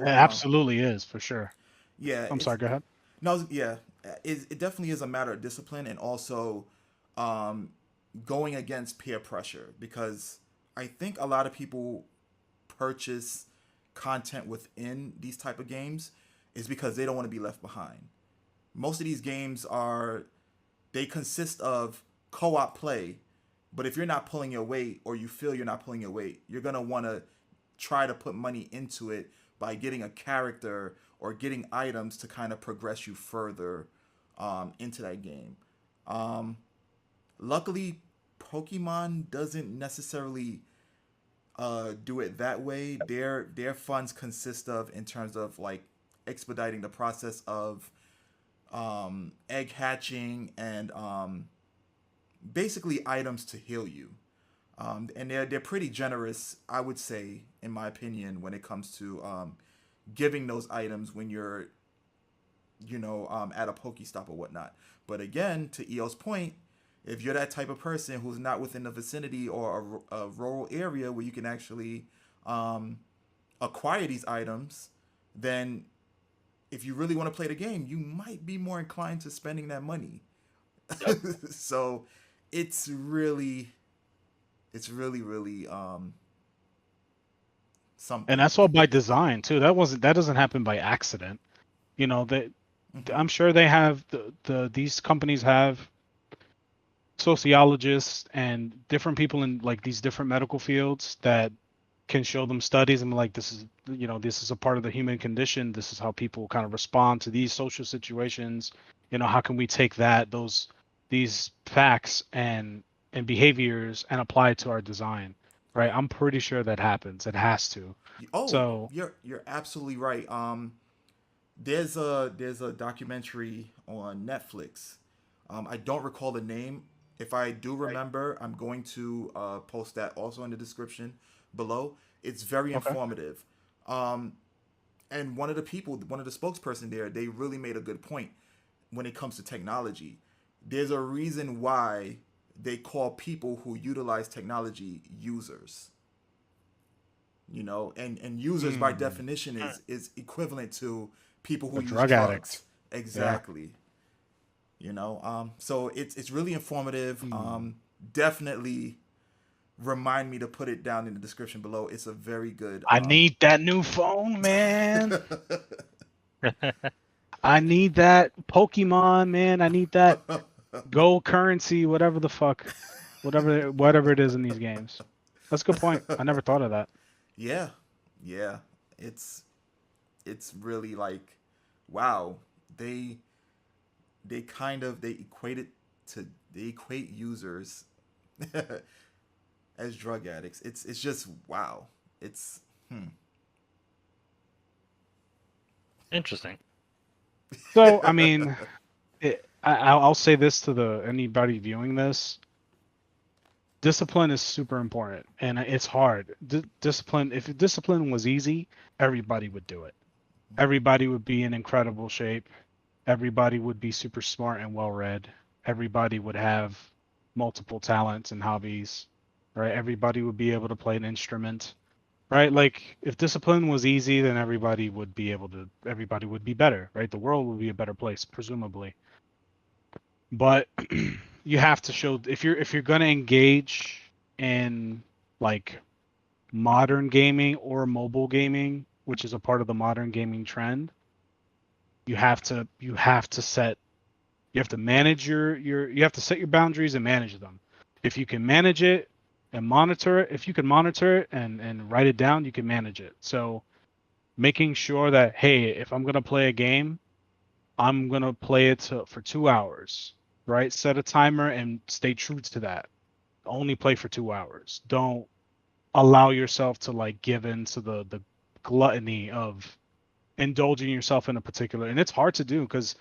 It also, absolutely is for sure. yeah, I'm it's sorry, go ahead. no, yeah, it definitely is a matter of discipline and also um, going against peer pressure because I think a lot of people purchase content within these type of games is because they don't want to be left behind. Most of these games are they consist of co-op play, but if you're not pulling your weight or you feel you're not pulling your weight, you're gonna want to try to put money into it by getting a character or getting items to kind of progress you further into that game. Um, Luckily, Pokemon doesn't necessarily do it that way. Their funds consist of in terms of like expediting the process of egg hatching and basically items to heal you. And they're pretty generous, I would say, in my opinion, when it comes to giving those items when you're at a Pokestop or whatnot. But again, to EO's point, if you're that type of person who's not within the vicinity or a rural area where you can actually um, acquire these items, then if you really want to play the game, you might be more inclined to spending that money. Yep. So it's really, really something. And that's all by design too. That doesn't happen by accident. You know, I'm sure they have these companies have sociologists and different people in like these different medical fields that can show them studies and like this is a part of the human condition. This is how people kind of respond to these social situations. You know, how can we take these facts and behaviors and apply it to our design? Right? I'm pretty sure that happens. It has to. Oh, So you're absolutely right. There's a documentary on Netflix. I don't recall the name. If I do remember, I'm going to post that also in the description below. It's very okay. informative. And one of the spokesperson there, they really made a good point when it comes to technology. There's a reason why they call people who utilize technology users. You know, and users by definition is equivalent to people who A use drug drugs. addict. Exactly. You know, so it's really informative. Hmm. Definitely remind me to put it down in the description below. It's a very good. I need that new phone, man. I need that Pokemon, man. I need that gold currency, whatever the fuck, whatever it is in these games. That's a good point. I never thought of that. Yeah, yeah. It's really like, wow. They kind of they equate users as drug addicts. It's just wow. It's Interesting. So, I mean, I'll say this to anybody viewing this: discipline is super important, and it's hard. Discipline. If discipline was easy, everybody would do it. Everybody would be in incredible shape. Everybody would be super smart and well read. Everybody would have multiple talents and hobbies, right? Everybody would be able to play an instrument, right? Like if discipline was easy, then everybody would be better, right? The world would be a better place, presumably. But you have to show if you're gonna engage in like modern gaming or mobile gaming, which is a part of the modern gaming trend, you have to manage you have to set your boundaries and manage them. If you can manage it and monitor it, if you can monitor it and write it down, you can manage it. So making sure that, hey, if I'm gonna play a game, I'm gonna play it for 2 hours, right? Set a timer and stay true to that. Only play for 2 hours. Don't allow yourself to like give in to the gluttony of indulging yourself in a particular. And it's hard to do because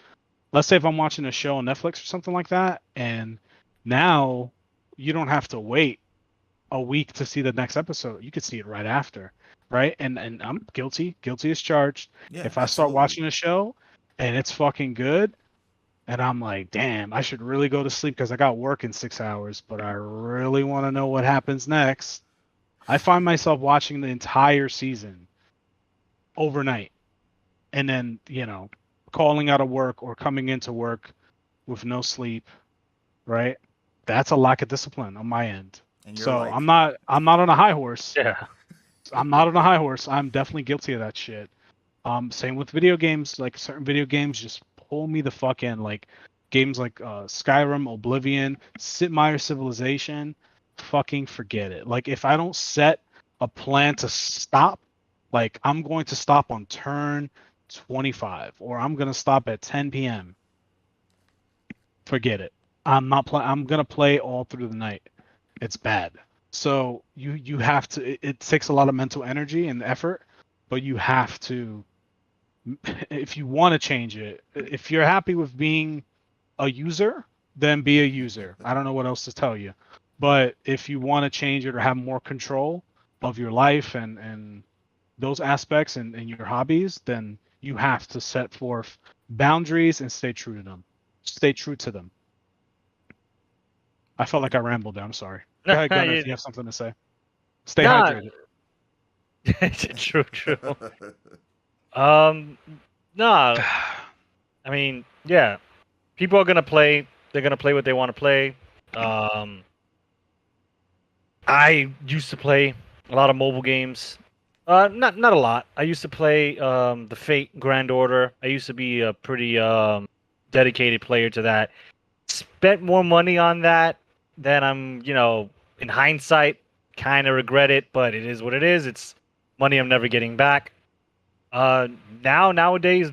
let's say if I'm watching a show on Netflix or something like that, and now you don't have to wait a week to see the next episode. You could see it right after, right? And I'm guilty as charged. yeah, If I start absolutely. watching a show and it's fucking good, and I'm like, damn, I should really go to sleep because I got work in 6 hours, but I really want to know what happens next. I find myself watching the entire season overnight and then, calling out of work or coming into work with no sleep, right? That's a lack of discipline on my end. And you're So like, I'm not on a high horse. Yeah. I'm not on a high horse. I'm definitely guilty of that shit. Same with video games. Like certain video games just pull me the fuck in. Like games like Skyrim, Oblivion, Sid Meier's Civilization. Fucking forget it. Like if I don't set a plan to stop, like I'm going to stop on turn 25 or I'm gonna stop at 10 p.m. Forget it. I'm not play. I'm gonna play all through the night. It's bad. So you have to. It takes a lot of mental energy and effort, but you have to if you want to change it. If you're happy with being a user, then be a user. I don't know what else to tell you. But if you want to change it or have more control of your life and those aspects and your hobbies, then you have to set forth boundaries and stay true to them. Stay true to them. I felt like I rambled there. I'm sorry. Go ahead, Gunnar, if you have something to say. Stay Nah, hydrated. true. No, I mean, yeah, people are gonna play. They're gonna play what they want to play. I used to play a lot of mobile games. Not a lot. I used to play the Fate Grand Order. I used to be a pretty dedicated player to that. Spent more money on that than in hindsight, kind of regret it, but it is what it is. It's money I'm never getting back. Uh, nowadays,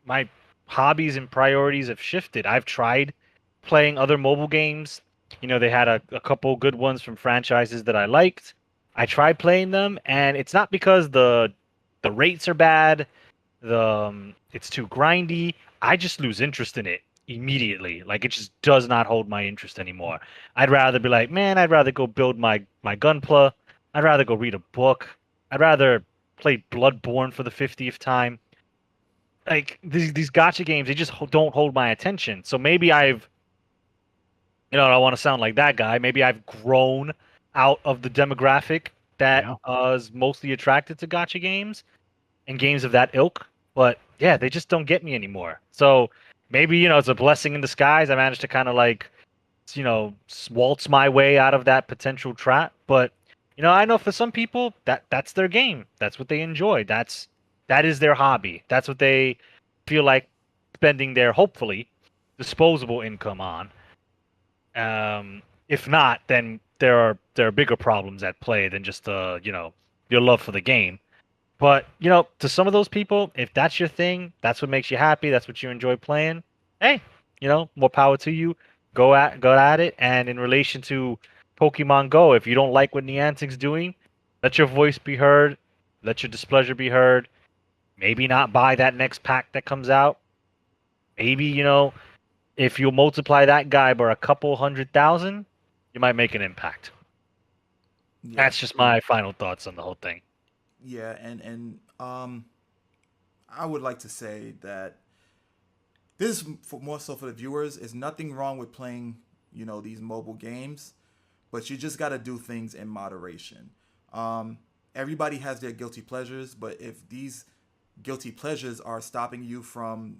my hobbies and priorities have shifted. I've tried playing other mobile games. They had a couple good ones from franchises that I liked. I tried playing them, and it's not because the rates are bad, it's too grindy. I just lose interest in it immediately. Like it just does not hold my interest anymore. I'd rather be like, man, I'd rather go build my gunpla. I'd rather go read a book. I'd rather play Bloodborne for the 50th time. Like these gotcha games, they just don't hold my attention. So maybe I don't want to sound like that guy. Maybe I've grown out of the demographic that Yeah. is mostly attracted to gotcha games and games of that ilk. But yeah, they just don't get me anymore. So maybe it's a blessing in disguise. I managed to kind of like waltz my way out of that potential trap. But I know for some people that's their game. That's what they enjoy. That is their hobby. That's what they feel like spending their hopefully disposable income on. If not, then there are bigger problems at play than just your love for the game. But to some of those people, if that's your thing, that's what makes you happy, that's what you enjoy playing. Hey, more power to you. Go at it. And in relation to Pokemon Go, if you don't like what Niantic's doing, let your voice be heard. Let your displeasure be heard. Maybe not buy that next pack that comes out. Maybe if you multiply that guy by a couple 100,000, you might make an impact. Yeah, That's just my final thoughts on the whole thing. yeah, and I would like to say that this is for more so for the viewers. Is nothing wrong with playing, these mobile games, but you just got to do things in moderation. Um, Everybody has their guilty pleasures, but if these guilty pleasures are stopping you from,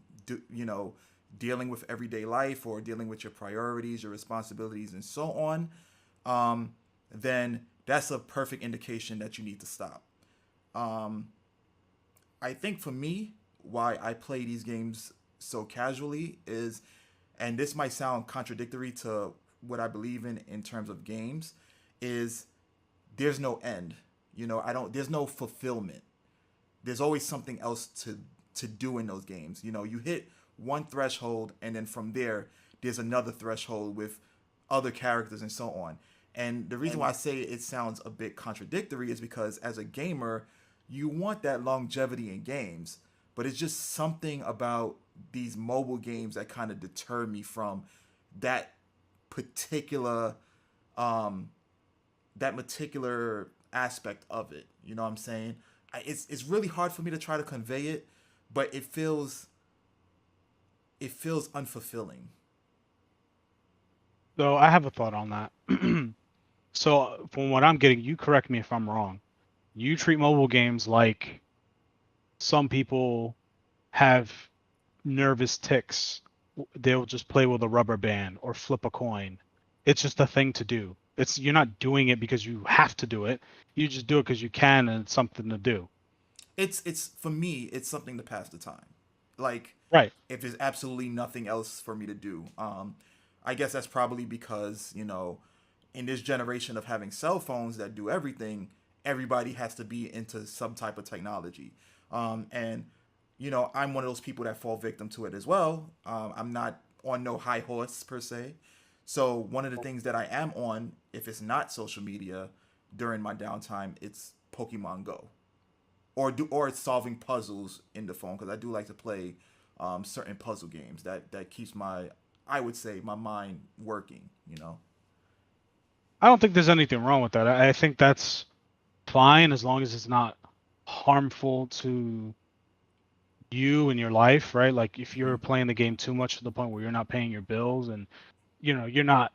dealing with everyday life or dealing with your priorities, your responsibilities, and so on, then that's a perfect indication that you need to stop. Um, I think for me, why I play these games so casually is, and this might sound contradictory to what I believe in terms of games, is there's no end. I don't. There's no fulfillment. There's always something else to do in those games. You hit one threshold, and then from there's another threshold with other characters and so on. And the reason why I say it sounds a bit contradictory is because as a gamer, you want that longevity in games, but it's just something about these mobile games that kind of deter me from that particular um that particular aspect of it. You know what I'm saying? It's really hard for me to try to convey it, but it feels unfulfilling. So I have a thought on that. So from what I'm getting, you correct me if I'm wrong. You treat mobile games like some people have nervous tics. They'll just play with a rubber band or flip a coin. It's just a thing to do. You're not doing it because you have to do it. You just do it because you can and it's something to do. It's for me, it's something to pass the time. Like Right. if there's absolutely nothing else for me to do. I guess that's probably because, in this generation of having cell phones that do everything, everybody has to be into some type of technology. And I'm one of those people that fall victim to it as well. I'm not on no high horse per se. So one of the things that I am on, if it's not social media during my downtime, it's Pokemon Go, or it's solving puzzles in the phone because I do like to play certain puzzle games that keeps I would say my mind working. I don't think there's anything wrong with that. I think that's fine as long as it's not harmful to you and your life, right? Like if Hmm. you're playing the game too much to the point where you're not paying your bills and you're not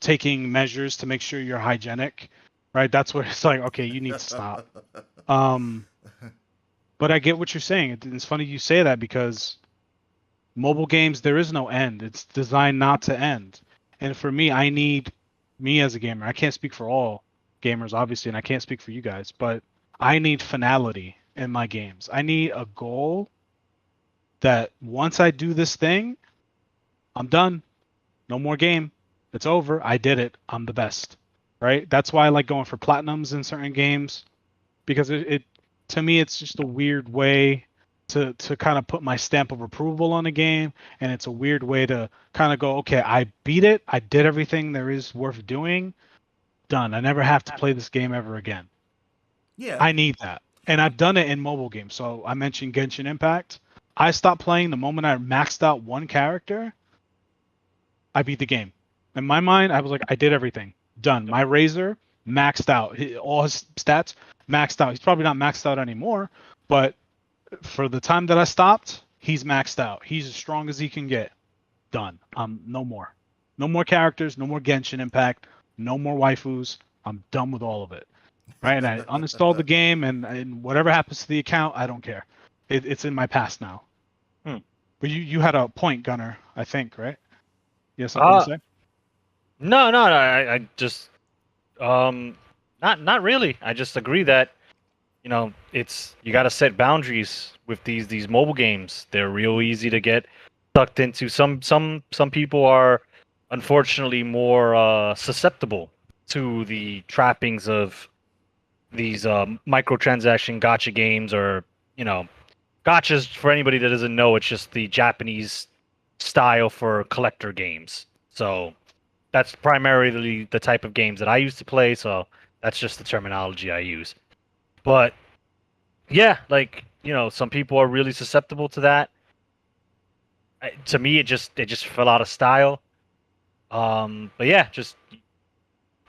taking measures to make sure you're hygienic, right? That's where it's like, okay, you need to stop. Um, but I get what you're saying. It's funny you say that because mobile games, there is no end. It's designed not to end. And for me, me as a gamer, I can't speak for all gamers, obviously, and I can't speak for you guys, but I need finality in my games. I need a goal that once I do this thing, I'm done. No more game. It's over. I did it. I'm the best. Right? That's why I like going for platinums in certain games because it to me it's just a weird way to kind of put my stamp of approval on a game, and it's a weird way to kind of go, okay, I beat it. I did everything there is worth doing. Done. I never have to play this game ever again. Yeah. I need that. And I've done it in mobile games. So I mentioned Genshin Impact. I stopped playing the moment I maxed out one character. I beat the game. In my mind, I was like, I did everything. Done. My Razor maxed out. All his stats maxed out. He's probably not maxed out anymore, but for the time that I stopped, he's maxed out. He's as strong as he can get. Done. No more. No more characters. No more Genshin Impact. No more waifus. I'm done with all of it. Right? And I uninstalled the game, and whatever happens to the account, I don't care. It's in my past now. But you had a point, Gunner, I think, right? You have something to say? No, I just not really. I just agree that it's you got to set boundaries with these mobile games. They're real easy to get sucked into. Some people are unfortunately more susceptible to the trappings of these microtransaction gotcha games, or gotchas. For anybody that doesn't know, it's just the Japanese style for collector games. So that's primarily the type of games that I used to play, so that's just the terminology I use. But yeah, some people are really susceptible to that. To me, it just fell out of style. But yeah, just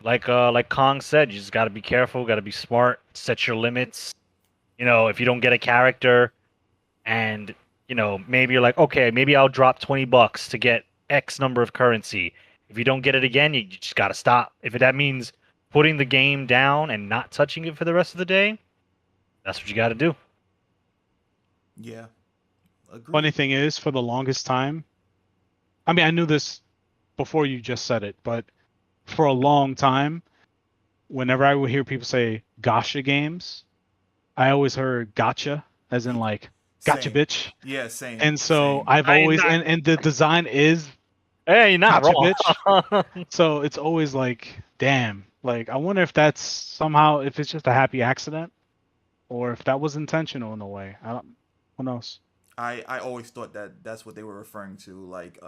like Kong said, you just got to be careful, got to be smart, set your limits. If you don't get a character, and maybe you're like, okay, maybe I'll drop $20 to get X number of currency. If you don't get it again, you just got to stop. If that means putting the game down and not touching it for the rest of the day, that's what you got to do. Yeah. Agreed. Funny thing is, for the longest time, I mean, I knew this before you just said it, but for a long time, whenever I would hear people say gotcha games, I always heard gotcha, as in like, gotcha, Same. bitch. Yeah, same. And so Same. I've always, and the design is Hey, you're not gotcha, wrong. bitch. So it's always like, damn. Like, I wonder if that's somehow, if it's just a happy accident, or if that was intentional in a way. Who knows? I always thought that's what they were referring to, like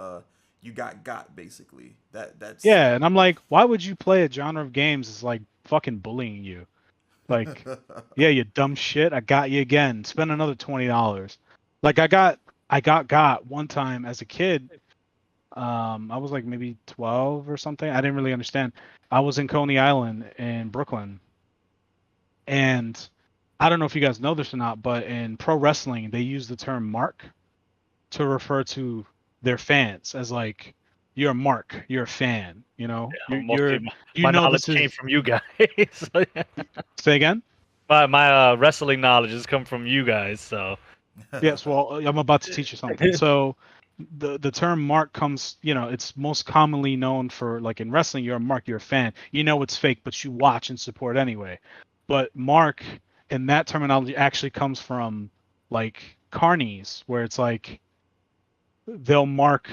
you got basically. That's Yeah, and I'm like, why would you play a genre of games that's like fucking bullying you? Like, yeah, you dumb shit. I got you again. Spend another $20. Like I got one time as a kid. I was like maybe 12 or something. I didn't really understand. I was in Coney Island in Brooklyn, and I don't know if you guys know this or not, but in pro wrestling, they use the term mark to refer to their fans as like, you're a mark, you're a fan. Yeah, you're my knowledge this came is. from you guys. So, yeah. Say again. My wrestling knowledge has come from you guys. So Yes, well, I'm about to teach you something. So the term mark comes, it's most commonly known for, like, in wrestling, you're a mark, you're a fan. You know it's fake, but you watch and support anyway. But mark in that terminology actually comes from like carnies, where it's like they'll mark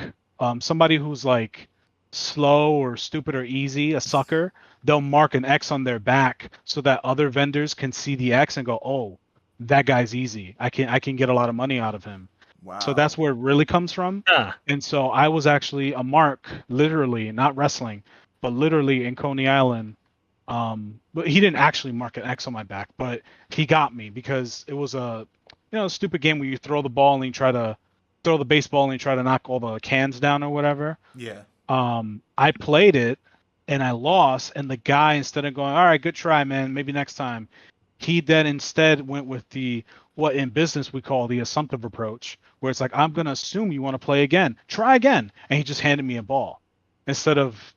somebody who's like slow or stupid or easy, a sucker. They'll mark an X on their back so that other vendors can see the X and go, oh, that guy's easy. I can get a lot of money out of him. wow. So that's where it really comes from. And so I was actually a mark, literally, not wrestling, but literally in Coney Island. But he didn't actually mark an X on my back, but he got me because it was a stupid game where you throw the ball and you try to throw the baseball and you try to knock all the cans down or whatever. Yeah. I played it and I lost, and the guy, instead of going, all right, good try, man, maybe next time, he then instead went with what in business we call the assumptive approach, where it's like, I'm going to assume you want to play again. Try again. And he just handed me a ball. Instead of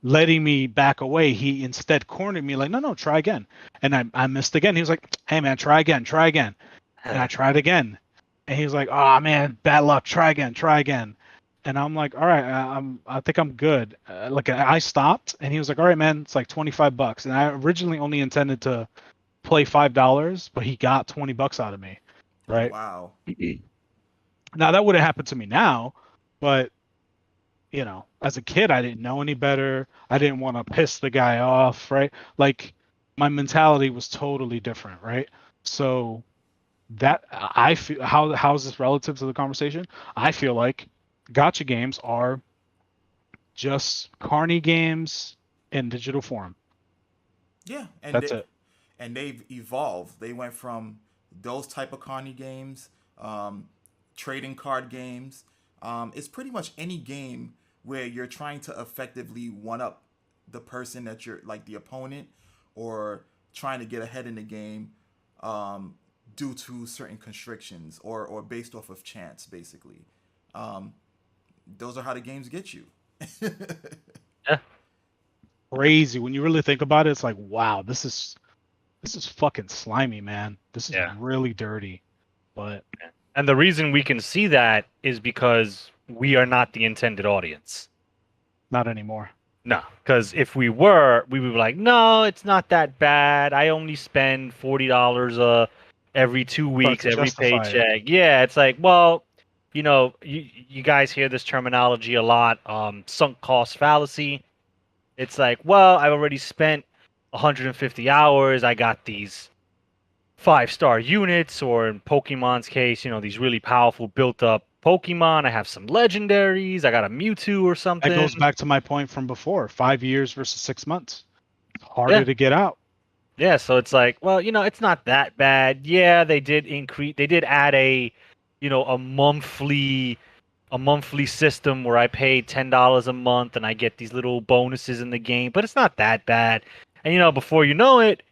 letting me back away, he instead cornered me like, no, try again. And I missed again. He was like, hey, man, try again. And I tried again. And he was like, oh, man, bad luck. Try again. And I'm like, all right, I think I'm good. I stopped, and he was like, all right, man, it's like $25. And I originally only intended to play $5, but he got $20 out of me, right? Wow. Now that wouldn't happen to me now, but as a kid, I didn't know any better. I didn't want to piss the guy off, right? Like my mentality was totally different, right? So that I feel how is this relative to the conversation? I feel like gotcha games are just carny games in digital form. Yeah, That's it. and they've evolved. They went from those type of carny games, trading card games. It's pretty much any game where you're trying to effectively one up the person that you're like the opponent, or trying to get ahead in the game, due to certain constrictions or based off of chance, basically. Um, those are how the games get you. Yeah. Crazy when you really think about it. It's like, wow, this is fucking slimy, man. This is Yeah. really dirty. But And the reason we can see that is because we are not the intended audience. not anymore. No, because if we were, we would be like, no, it's not that bad. I only spend $40 every 2 weeks, to every justify it. paycheck. Yeah, it's like, well, you guys hear this terminology a lot, sunk cost fallacy. It's like, well, I've already spent 150 hours. I got these 5-star units, or in Pokemon's case, these really powerful built-up Pokemon. I have some legendaries. I got a Mewtwo or something. That goes back to my point from before: 5 years versus 6 months. It's harder to get out. Yeah, so it's like, well, it's not that bad. Yeah, they did add a monthly system where I pay $10 a month and I get these little bonuses in the game, but it's not that bad. And before you know it,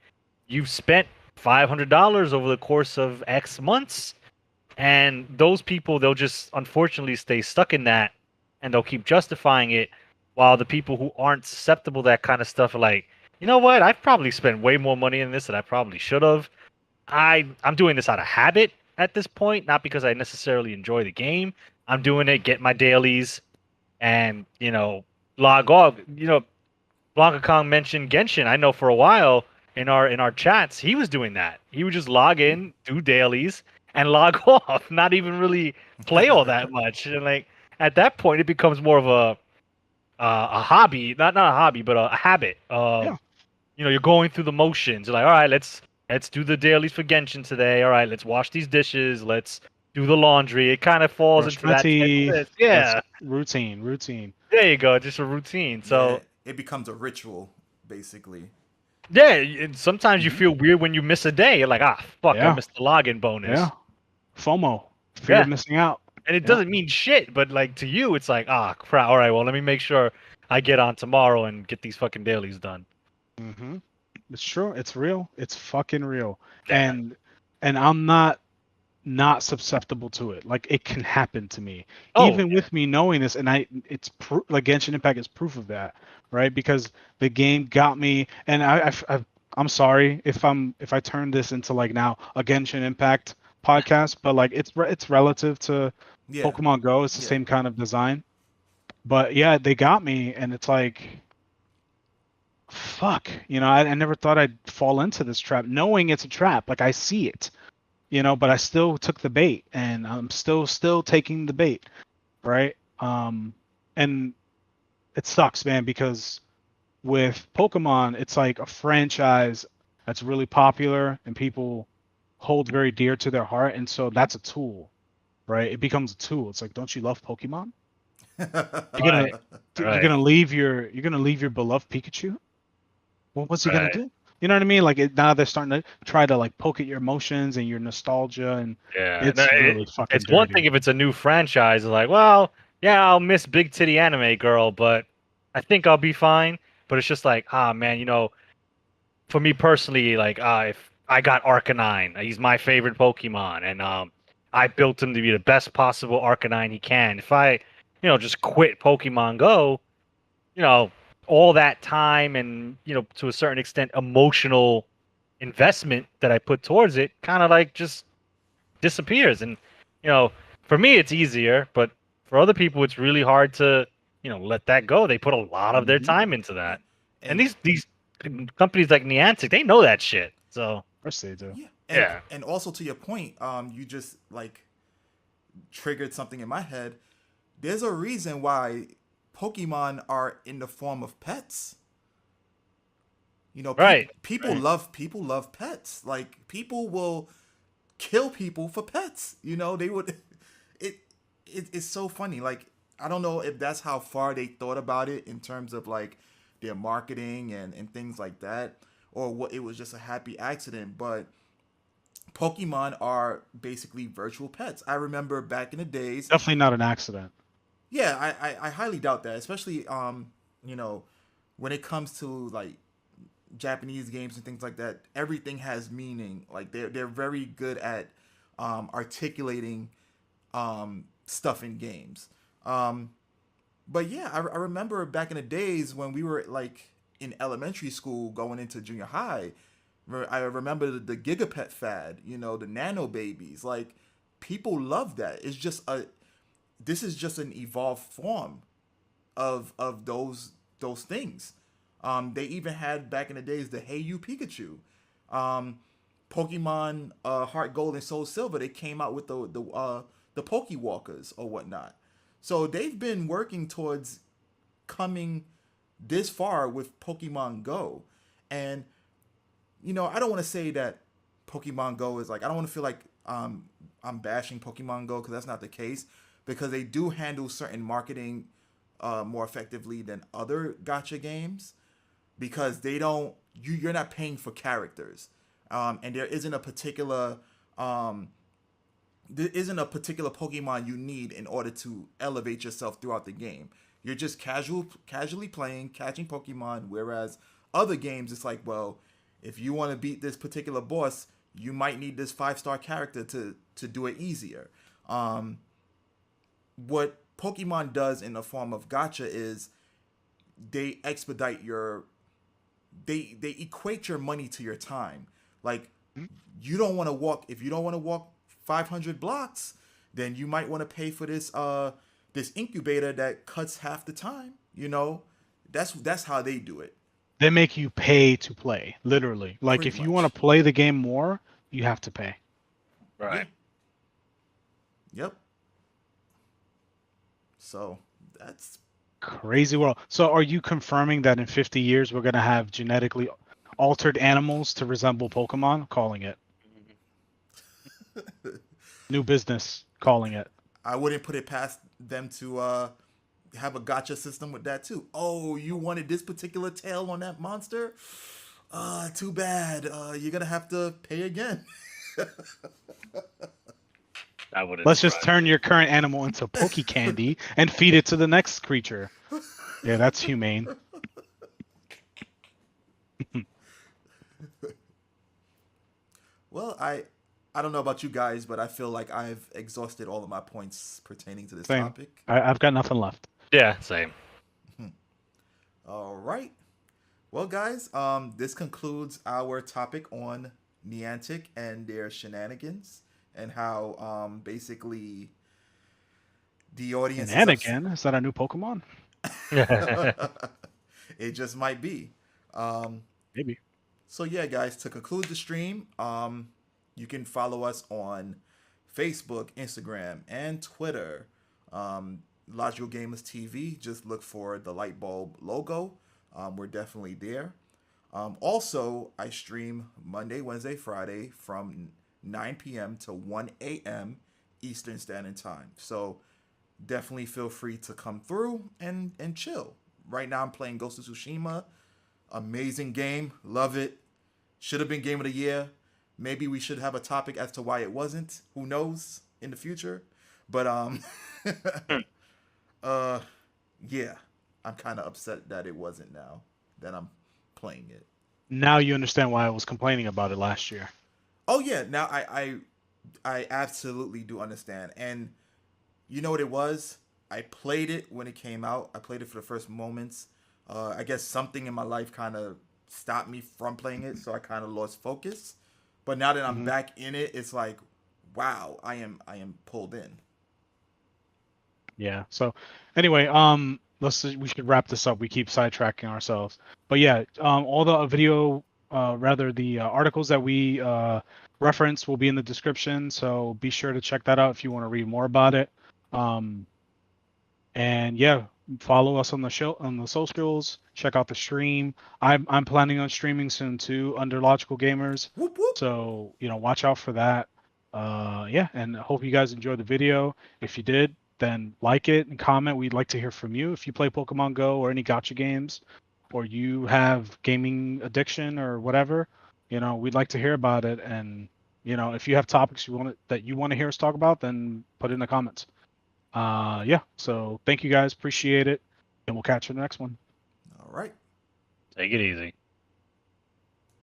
you've spent $500 over the course of X months, and those people, they'll just unfortunately stay stuck in that, and they'll keep justifying it, while the people who aren't susceptible to that kind of stuff are like, you know what? I've probably spent way more money in this than I probably should have. I'm doing this out of habit at this point, not because I necessarily enjoy the game. I'm doing it, get my dailies, and log off. Blanca Kong mentioned Genshin. I know for a while in our chats, he was doing that. He would just log in, do dailies, and log off, not even really play all that much. And like at that point, it becomes more of a hobby, not a hobby, but a habit. Yeah. You're going through the motions. You're like, all right, let's do the dailies for Genshin today. All right, let's wash these dishes. Let's do the laundry. It kind of falls Brush into my that teeth. checklist. Yeah. That's routine. There you go. Just a routine. So Yeah, it becomes a ritual, basically. yeah, and sometimes you feel weird when you miss a day. You're like, fuck, Yeah. I missed the login bonus. Yeah. FOMO. Fear of missing out. And it doesn't mean shit, but like to you, it's like, crap. All right, well, let me make sure I get on tomorrow and get these fucking dailies done. Mm-hmm. It's true. It's real. It's fucking real. Yeah. And I'm not susceptible to it. Like it can happen to me, Oh, even with me knowing this. And it's like Genshin Impact is proof of that, right? Because the game got me. And I'm sorry if I turn this into like now a Genshin Impact podcast, but like it's relative to Yeah. Pokemon Go. It's the same kind of design. But yeah, they got me, and it's like, fuck, I never thought I'd fall into this trap, knowing it's a trap. Like I see it, but I still took the bait, and I'm still taking the bait, right? And it sucks, man, because with Pokemon, it's like a franchise that's really popular and people hold very dear to their heart, and so that's a tool, right? It becomes a tool. It's like, don't you love Pokemon? You're gonna leave your beloved Pikachu? Well, what's he gonna do? You know what I mean? Like now they're starting to try to like poke at your emotions and your nostalgia, and it's really fucking. It's one thing if it's a new franchise, like, well, yeah, I'll miss big titty anime girl, but I think I'll be fine. But it's just like, man, for me personally, like, if I got Arcanine, he's my favorite Pokemon, and I built him to be the best possible Arcanine he can. If I just quit Pokemon Go, all that time and, to a certain extent, emotional investment that I put towards it kind of like just disappears. And, for me, it's easier, but for other people, it's really hard to, let that go. They put a lot of their time into that. And these companies like Niantic, they know that shit. So course they do. Yeah, Yeah. and also to your point, you just like triggered something in my head. There's a reason why Pokemon are in the form of pets. You know, Right. people Right. love pets. Like people will kill people for pets. You know, they would. It, it's so funny. Like I don't know if that's how far they thought about it in terms of like their marketing and things like that, or what it was just a happy accident. But Pokemon are basically virtual pets. I remember back in the days. Definitely not an accident. Yeah, I highly doubt that, especially you know, when it comes to like Japanese games and things like that, everything has meaning. Like they're very good at articulating stuff in games. Um, but yeah, I remember back in the days when we were like in elementary school going into junior high. I remember the Gigapet fad. You know, the nano babies. Like people love that. It's just a this is just an evolved form of those things. They even had back in the days the Hey You Pikachu, um, Pokemon Heart Gold and Soul Silver. They came out with the Pokewalkers or whatnot. So they've been working towards coming this far with Pokemon Go, and you know I don't want to say that Pokemon Go is like I don't want to feel like I'm bashing Pokemon Go because that's not the case because they do handle certain marketing more effectively than other gotcha games because they don't you're not paying for characters and um, there isn't a particular Pokemon you need in order to elevate yourself throughout the game. You're just casually playing, catching Pokemon, whereas other games it's like, well, if you want to beat this particular boss, you might need this 5-star character to do it easier. What Pokemon does in the form of gacha is they expedite your they equate your money to your time. Like you don't want to walk if you don't want to walk 500 blocks, then you might want to pay for this incubator that cuts half the time, you know? That's how they do it. They make you pay to play, literally. Like Pretty if you want much. to play the game more, you have to pay. Yeah. Right. Yep. So, that's Crazy world. So are you confirming that in 50 years we're gonna have genetically altered animals to resemble Pokemon? Calling it. New business. Calling it. I wouldn't put it past them to have a gotcha system with that too. Oh, you wanted this particular tail on that monster? Too bad. You're gonna have to pay again. That wouldn't Let's just surprise turn me. your current animal into Poke Candy and feed it to the next creature. Yeah, that's humane. Well, I don't know about you guys, but I feel like I've exhausted all of my points pertaining to this Same. topic. I've got nothing left. Yeah, same. All right. Well, guys, this concludes our topic on Niantic and their shenanigans and how basically the And audience Anakin, is that a new Pokemon? it just might be. Um, Maybe. so yeah, guys, to conclude the stream, you can follow us on Facebook, Instagram, and Twitter. Logical Gamers TV. Just look for the light bulb logo. We're definitely there. Also, I stream Monday, Wednesday, Friday from 9 p.m. to 1 a.m. Eastern Standard Time. So definitely feel free to come through and chill. Right now, I'm playing Ghost of Tsushima. Amazing game. Love it. Should have been Game of the Year. Maybe we should have a topic as to why it wasn't. Who knows in the future? But uh yeah, I'm kind of upset that it wasn't now that I'm playing it. Now you understand why I was complaining about it last year. Oh yeah, now I absolutely do understand. And you know what it was? I played it when it came out. I played it for the first moments. I guess something in my life kind of stopped me from playing it, so I kind of lost focus. But now that I'm Hmm. back in it, it's like, wow, I am pulled in. Yeah. So anyway, we should wrap this up. We keep sidetracking ourselves. But yeah, all the video rather the articles that we reference will be in the description. So be sure to check that out if you want to read more about it. And yeah, follow us on the show on the socials. Check out the stream. I'm planning on streaming soon too under Logical Gamers. Whoop whoop. So watch out for that. Yeah, and hope you guys enjoyed the video. If you did, then like it and comment. We'd like to hear from you if you play Pokemon Go or any gacha games, or you have gaming addiction or whatever. We'd like to hear about it. And if you have topics that you want to hear us talk about, then put it in the comments. Yeah, so thank you guys, appreciate it, and we'll catch you in the next one. All right. Take it easy.